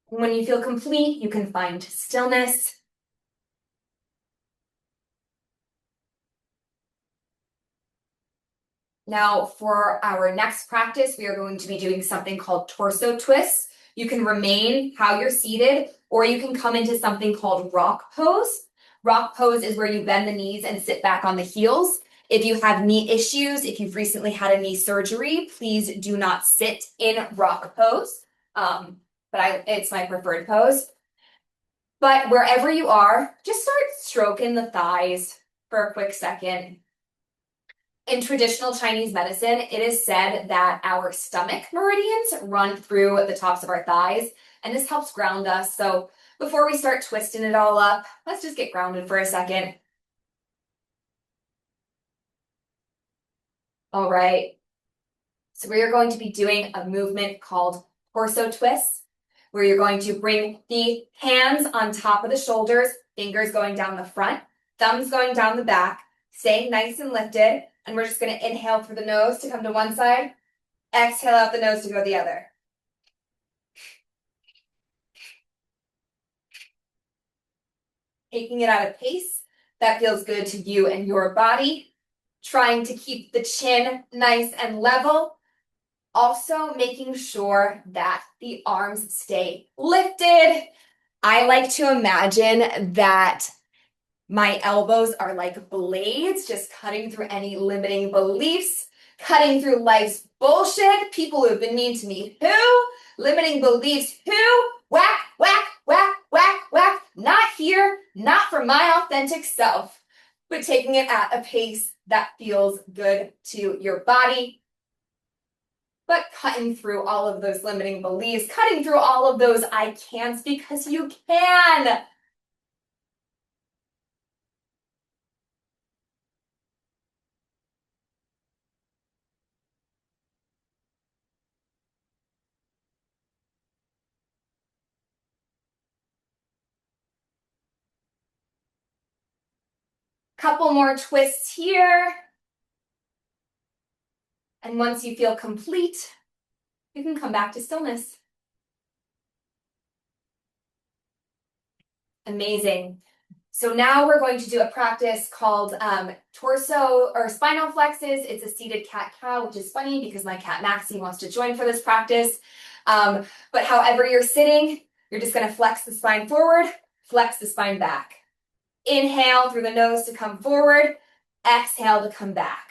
S1: When you feel complete, you can find stillness. Now, for our next practice, we are going to be doing something called torso twists. You can remain how you're seated, or you can come into something called rock pose. Rock pose is where you bend the knees and sit back on the heels. If you have knee issues, if you've recently had a knee surgery, please do not sit in rock pose. It's my preferred pose. But wherever you are, just start stroking the thighs for a quick second. In traditional Chinese medicine, it is said that our stomach meridians run through the tops of our thighs. and this helps ground us. So before we start twisting it all up, let's just get grounded for a second. All right. So we are going to be doing a movement called torso twists, where you're going to bring the hands on top of the shoulders, fingers going down the front, thumbs going down the back, staying nice and lifted. And we're just going to inhale through the nose to come to one side, exhale out the nose to go the other. Taking it at a pace that feels good to you and your body, trying to keep the chin nice and level. Also making sure that the arms stay lifted. I like to imagine that my elbows are like blades, just cutting through any limiting beliefs, cutting through life's bullshit, people who have been mean to me, who? Limiting beliefs, who? Whack, whack, whack, whack, whack. Not here, not for my authentic self, but taking it at a pace that feels good to your body, but cutting through all of those limiting beliefs, cutting through all of those I can'ts because you can. Couple more twists here. And once you feel complete, you can come back to stillness. Amazing. So now we're going to do a practice called torso or spinal flexes. It's a seated cat-cow, which is funny because my cat Maxie wants to join for this practice. But however you're sitting, you're just going to flex the spine forward, flex the spine back. Inhale through the nose to come forward, exhale to come back.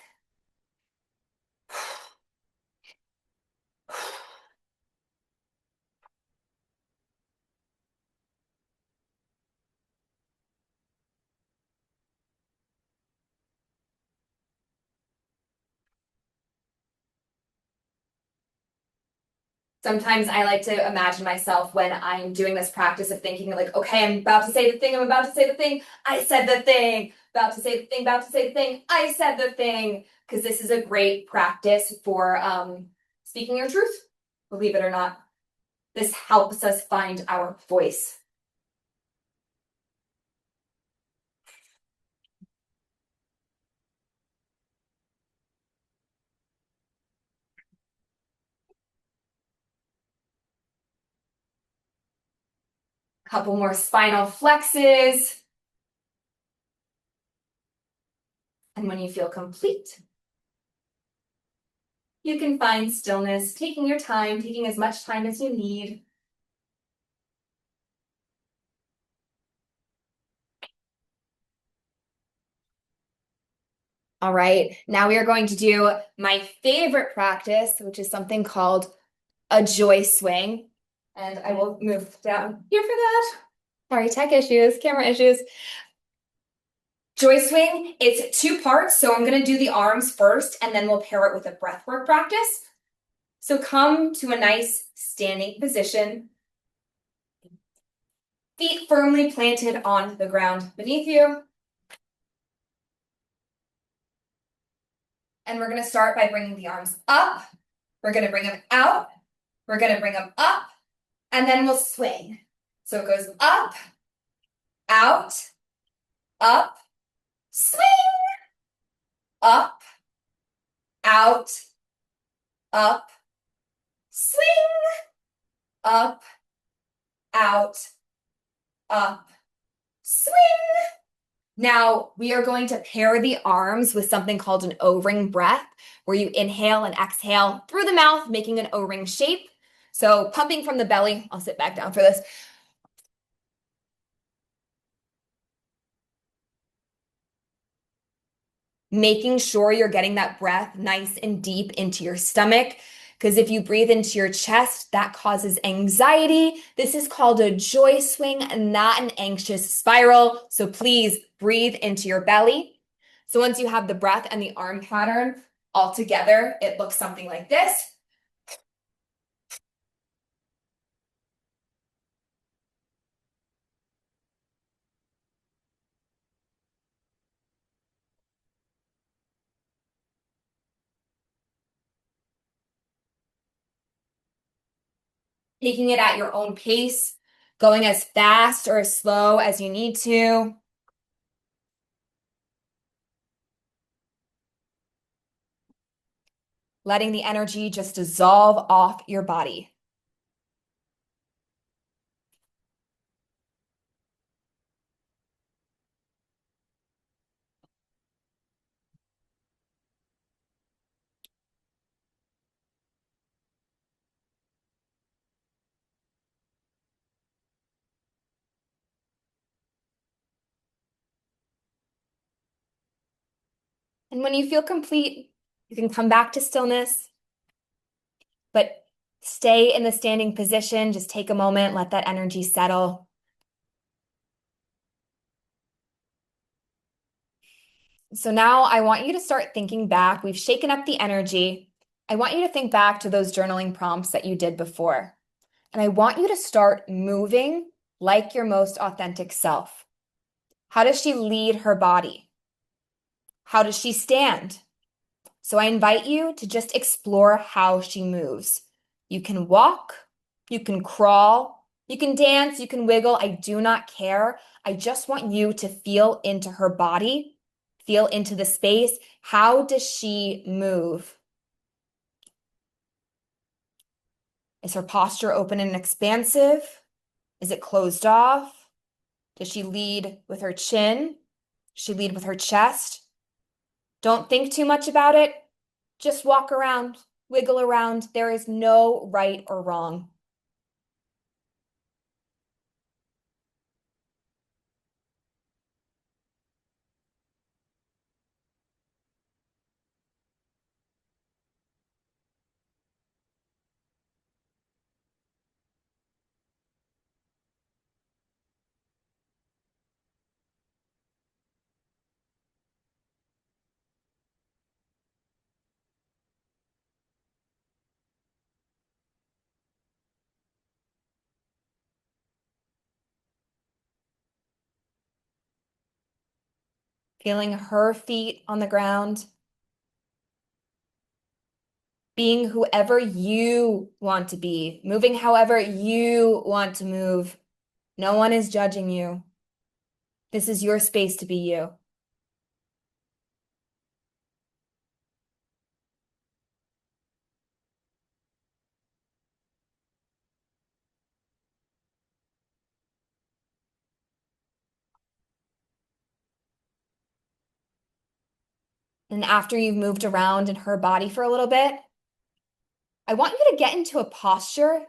S1: Sometimes I like to imagine myself when I'm doing this practice of thinking like, okay, I'm about to say the thing, I'm about to say the thing, I said the thing, about to say the thing, about to say the thing, I said the thing, because this is a great practice for speaking your truth, believe it or not. This helps us find our voice. Couple more spinal flexes. And when you feel complete, you can find stillness, taking your time, taking as much time as you need. All right, now we are going to do my favorite practice, which is something called a joy swing. And I will move down here for that. Sorry, tech issues, camera issues. Joy swing, it's two parts. So I'm going to do the arms first, and then we'll pair it with a breathwork practice. So come to a nice standing position. Feet firmly planted on the ground beneath you. And we're going to start by bringing the arms up. We're going to bring them out. We're going to bring them up, and then we'll swing. So it goes up, out, up, swing, up, out, up, swing, up, out, up, swing. Now we are going to pair the arms with something called an O-ring breath, where you inhale and exhale through the mouth, making an O-ring shape. So pumping from the belly. I'll sit back down for this. Making sure you're getting that breath nice and deep into your stomach. Because if you breathe into your chest, that causes anxiety. This is called a joy swing, not an anxious spiral. So please breathe into your belly. So once you have the breath and the arm pattern all together, it looks something like this. taking it at your own pace, going as fast or as slow as you need to. Letting the energy just dissolve off your body. And when you feel complete, you can come back to stillness, but stay in the standing position. Just take a moment, let that energy settle. So now I want you to start thinking back. We've shaken up the energy. I want you to think back to those journaling prompts that you did before. And I want you to start moving like your most authentic self. How does she lead her body? How does she stand? So I invite you to just explore how she moves. You can walk, you can crawl, you can dance, you can wiggle. I do not care. I just want you to feel into her body, feel into the space. How does she move? Is her posture open and expansive? Is it closed off? Does she lead with her chin? Does she lead with her chest? Don't think too much about it. Just walk around, wiggle around. There is no right or wrong. Feeling her feet on the ground, being whoever you want to be, moving however you want to move. No one is judging you. This is your space to be you. And after you've moved around in her body for a little bit, I want you to get into a posture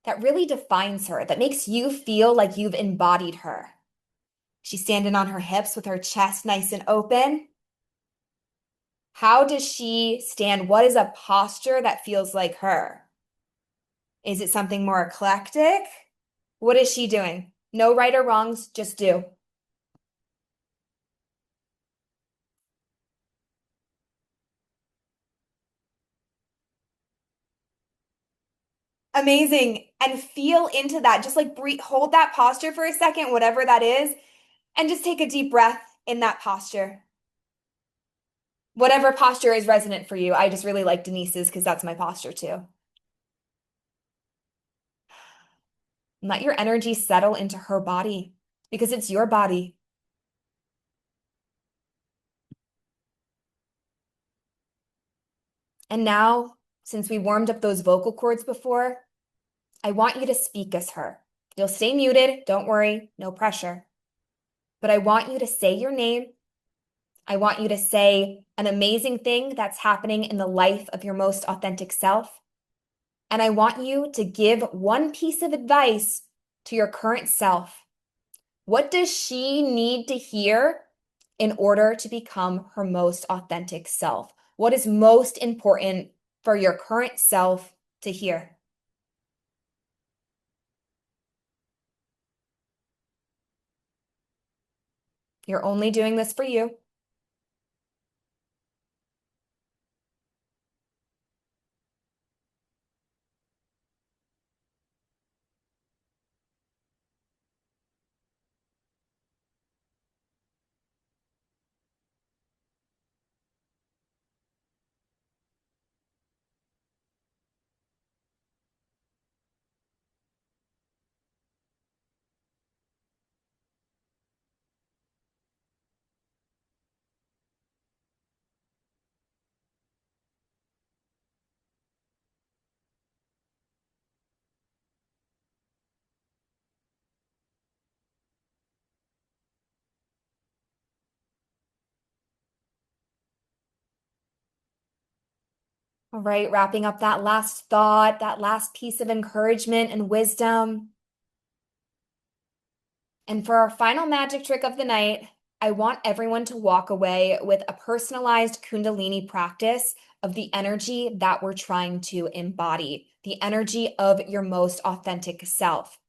S1: that really defines her, that makes you feel like you've embodied her. She's standing on her hips with her chest nice and open. How does she stand? What is a posture that feels like her? Is it something more eclectic? What is she doing? No right or wrongs, just do. Amazing. And feel into that. Just like breathe, hold that posture for a second, whatever that is, and just take a deep breath in that posture. Whatever posture is resonant for you. I just really like Denise's because that's my posture too. And let your energy settle into her body because it's your body. And now, since we warmed up those vocal cords before, I want you to speak as her. You'll stay muted, don't worry, no pressure. But I want you to say your name. I want you to say an amazing thing that's happening in the life of your most authentic self. And I want you to give one piece of advice to your current self. What does she need to hear in order to become her most authentic self? What is most important for your current self to hear? You're only doing this for you. All right, wrapping up that last thought, that last piece of encouragement and wisdom. And for our final magic trick of the night, I want everyone to walk away with a personalized Kundalini practice of the energy that we're trying to embody, the energy of your most authentic self.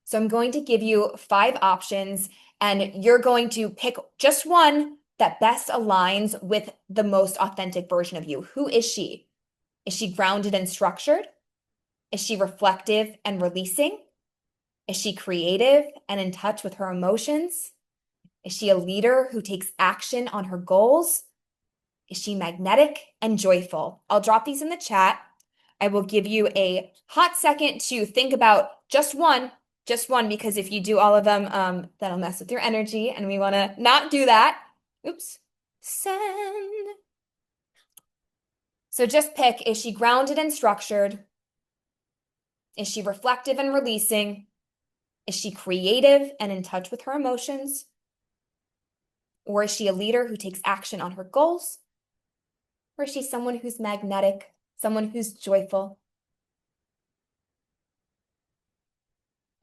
S1: So I'm going to give you 5 options, and you're going to pick just one that best aligns with the most authentic version of you. Who is she? Is she grounded and structured? Is she reflective and releasing? Is she creative and in touch with her emotions? Is she a leader who takes action on her goals? Is she magnetic and joyful? I'll drop these in the chat. I will give you a hot second to think about just one, because if you do all of them, that'll mess with your energy, and we want to not do that. Oops. Send. So just pick, is she grounded and structured? Is she reflective and releasing? Is she creative and in touch with her emotions? Or is she a leader who takes action on her goals? Or is she someone who's magnetic, someone who's joyful?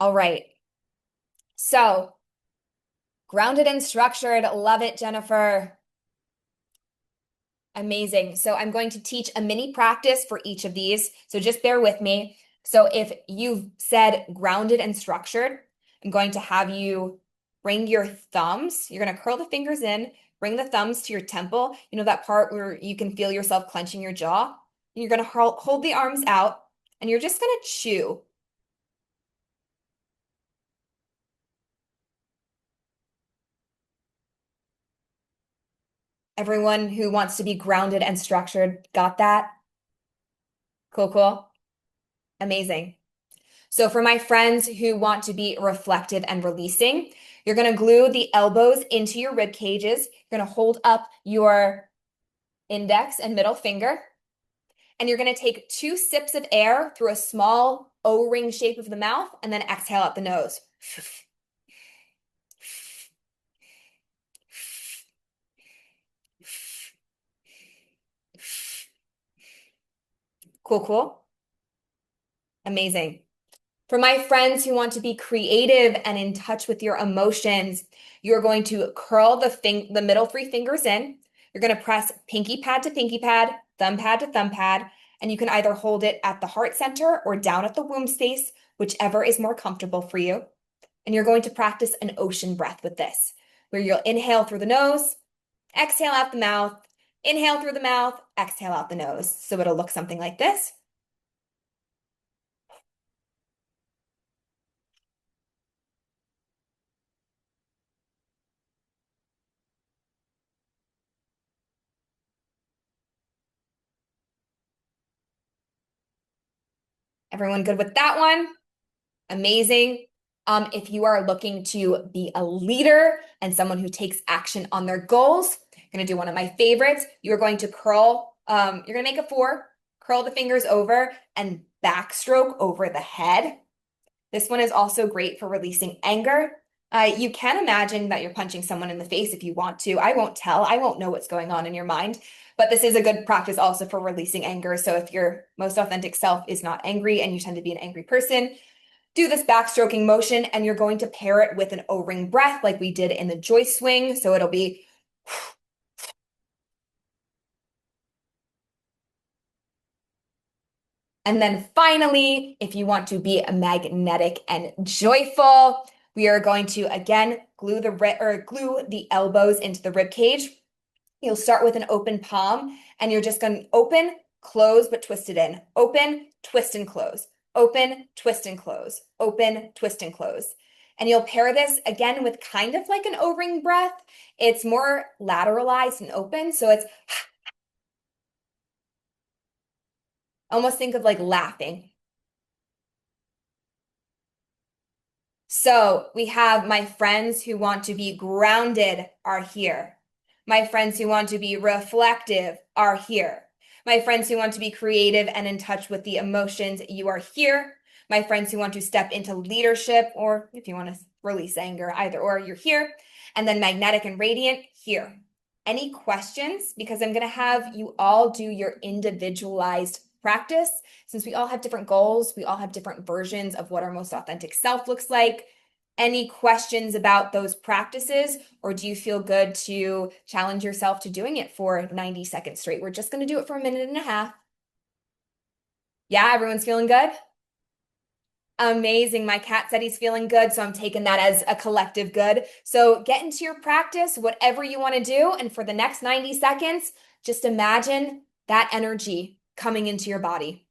S1: All right. So, grounded and structured. Love it, Jennifer. Amazing. So I'm going to teach a mini practice for each of these. So just bear with me. So if you've said grounded and structured, I'm going to have you bring your thumbs. You're going to curl the fingers in, bring the thumbs to your temple. You know that part where you can feel yourself clenching your jaw? And you're going to hold the arms out, and you're just going to chew. Everyone who wants to be grounded and structured, got that? Cool, cool. Amazing. So for my friends who want to be reflective and releasing, you're going to glue the elbows into your rib cages. You're going to hold up your index and middle finger, and you're going to take 2 sips of air through a small O-ring shape of the mouth, and then exhale out the nose. Cool, cool. Amazing. For my friends who want to be creative and in touch with your emotions, you're going to curl the middle 3 fingers in. You're going to press pinky pad to pinky pad, thumb pad to thumb pad, and you can either hold it at the heart center or down at the womb space, whichever is more comfortable for you. And you're going to practice an ocean breath with this, where you'll inhale through the nose, exhale out the mouth, inhale through the mouth, exhale out the nose. So it'll look something like this. Everyone good with that one? Amazing. If you are looking to be a leader and someone who takes action on their goals, I'm going to do one of my favorites. You're going to curl, you're going to make a 4, curl the fingers over, and backstroke over the head. This one is also great for releasing anger. You can imagine that you're punching someone in the face if you want to. I won't tell. I won't know what's going on in your mind. But this is a good practice also for releasing anger. So if your most authentic self is not angry and you tend to be an angry person, do this backstroking motion, and you're going to pair it with an O-ring breath like we did in the joy swing. So it'll be and then finally, if you want to be magnetic and joyful, we are going to again glue the elbows into the rib cage. You'll start with an open palm, and you're just going to open, close, but twist it in. Open, twist and close. Open, twist and close. Open, twist and close. And you'll pair this again with kind of like an O-ring breath. It's more lateralized and open, so it's almost think of like laughing. So we have my friends who want to be grounded are here. My friends who want to be reflective are here. My friends who want to be creative and in touch with the emotions, you are here. My friends who want to step into leadership, or if you want to release anger, either or, you're here. And then magnetic and radiant, here. any questions because I'm going to have you all do your individualized practice. Since we all have different goals, we all have different versions of what our most authentic self looks like. Any questions about those practices, or do you feel good to challenge yourself to doing it for 90 seconds straight? We're just going to do it for a minute and a half. Yeah, everyone's feeling good? Amazing. My cat said he's feeling good, so I'm taking that as a collective good. So get into your practice, whatever you want to do. And for the next 90 seconds, just imagine that energy coming into your body.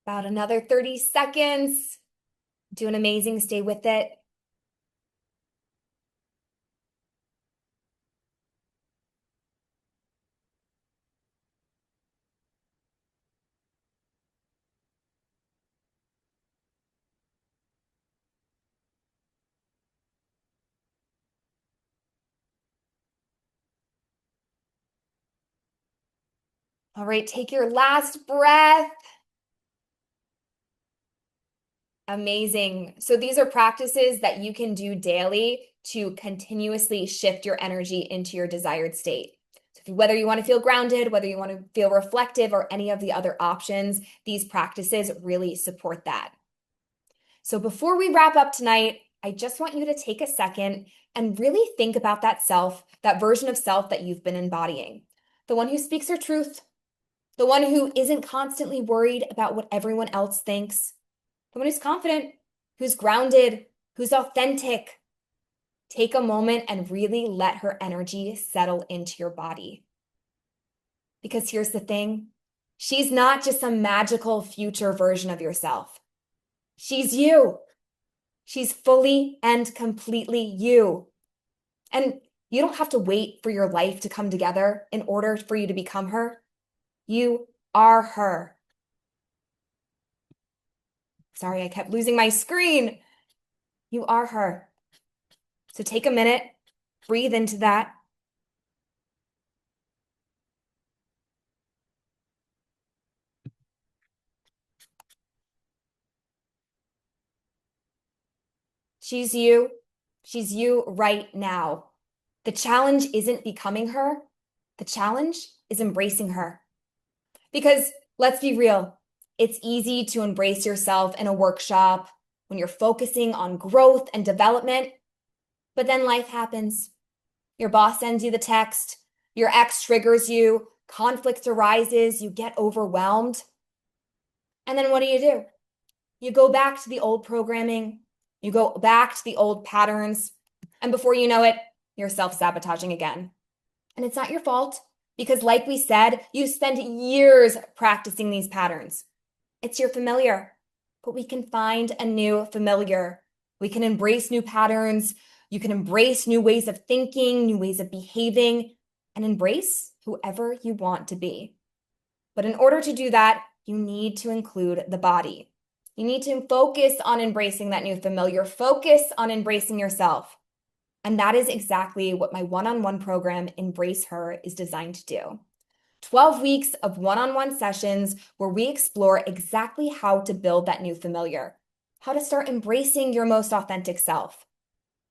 S1: About another 30 seconds. Doing amazing. Stay with it. All right, take your last breath. Amazing. So these are practices that you can do daily to continuously shift your energy into your desired state. So whether you want to feel grounded, whether you want to feel reflective, or any of the other options, these practices really support that. So before we wrap up tonight, I just want you to take a second and really think about that self, that version of self that you've been embodying. The one who speaks her truth, the one who isn't constantly worried about what everyone else thinks, the one who's confident, who's grounded, who's authentic. Take a moment and really let her energy settle into your body. Because here's the thing, she's not just some magical future version of yourself. She's you. She's fully and completely you. And you don't have to wait for your life to come together in order for you to become her. You are her. Sorry, I kept losing my screen. You are her. So take a minute, breathe into that. She's you. She's you right now. The challenge isn't becoming her. The challenge is embracing her. Because let's be real, it's easy to embrace yourself in a workshop when you're focusing on growth and development, but then life happens. Your boss sends you the text, your ex triggers you, conflict arises, you get overwhelmed. And then what do? You go back to the old programming, you go back to the old patterns, and before you know it, you're self-sabotaging again. And it's not your fault because, like we said, you spent years practicing these patterns. It's your familiar, but we can find a new familiar. We can embrace new patterns. You can embrace new ways of thinking, new ways of behaving, and embrace whoever you want to be. But in order to do that, you need to include the body. You need to focus on embracing that new familiar, focus on embracing yourself. And that is exactly what my one-on-one program, Embrace Her, is designed to do. 12 weeks of one-on-one sessions where we explore exactly how to build that new familiar, how to start embracing your most authentic self.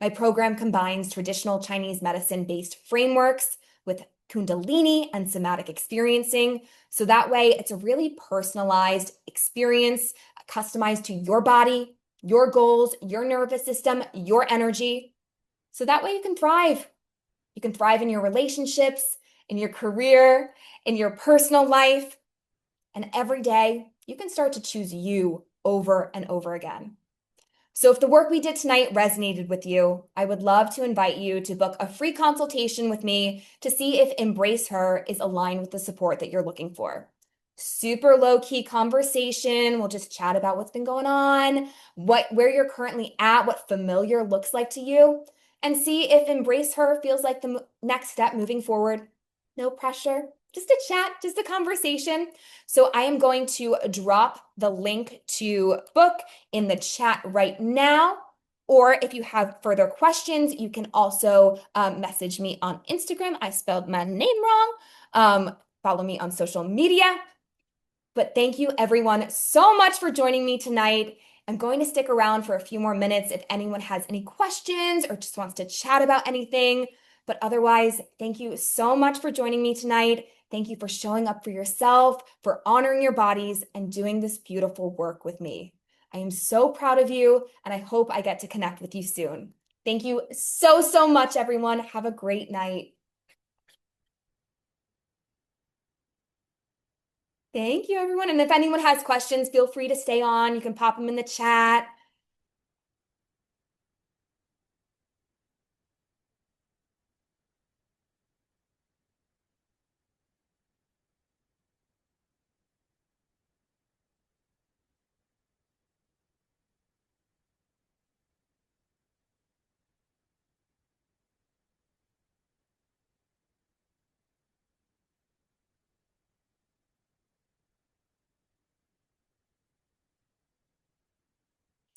S1: My program combines traditional Chinese medicine-based frameworks with Kundalini and somatic experiencing. So that way it's a really personalized experience, customized to your body, your goals, your nervous system, your energy. So that way you can thrive. You can thrive in your relationships, in your career, in your personal life. And every day, you can start to choose you over and over again. So, if the work we did tonight resonated with you, I would love to invite you to book a free consultation with me to see if Embrace Her is aligned with the support that you're looking for. Super low key conversation. We'll just chat about what's been going on, where you're currently at, what familiar looks like to you, and see if Embrace Her feels like the next step moving forward. No pressure, just a chat, just a conversation. So I am going to drop the link to book in the chat right now. Or if you have further questions, you can also message me on Instagram. I spelled my name wrong. Follow me on social media. But thank you, everyone, so much for joining me tonight. I'm going to stick around for a few more minutes if anyone has any questions or just wants to chat about anything. But otherwise, thank you so much for joining me tonight. Thank you for showing up for yourself, for honoring your bodies, and doing this beautiful work with me. I am so proud of you, and I hope I get to connect with you soon. Thank you so, so much, everyone. Have a great night. Thank you, everyone. And if anyone has questions, feel free to stay on. You can pop them in the chat.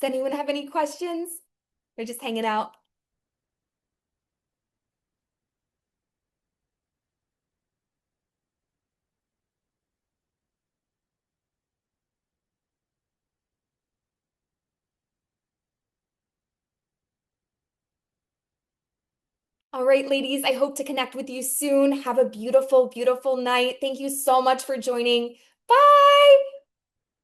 S1: Does anyone have any questions? They're just hanging out. All right, ladies, I hope to connect with you soon. Have a beautiful, beautiful night. Thank you so much for joining. Bye.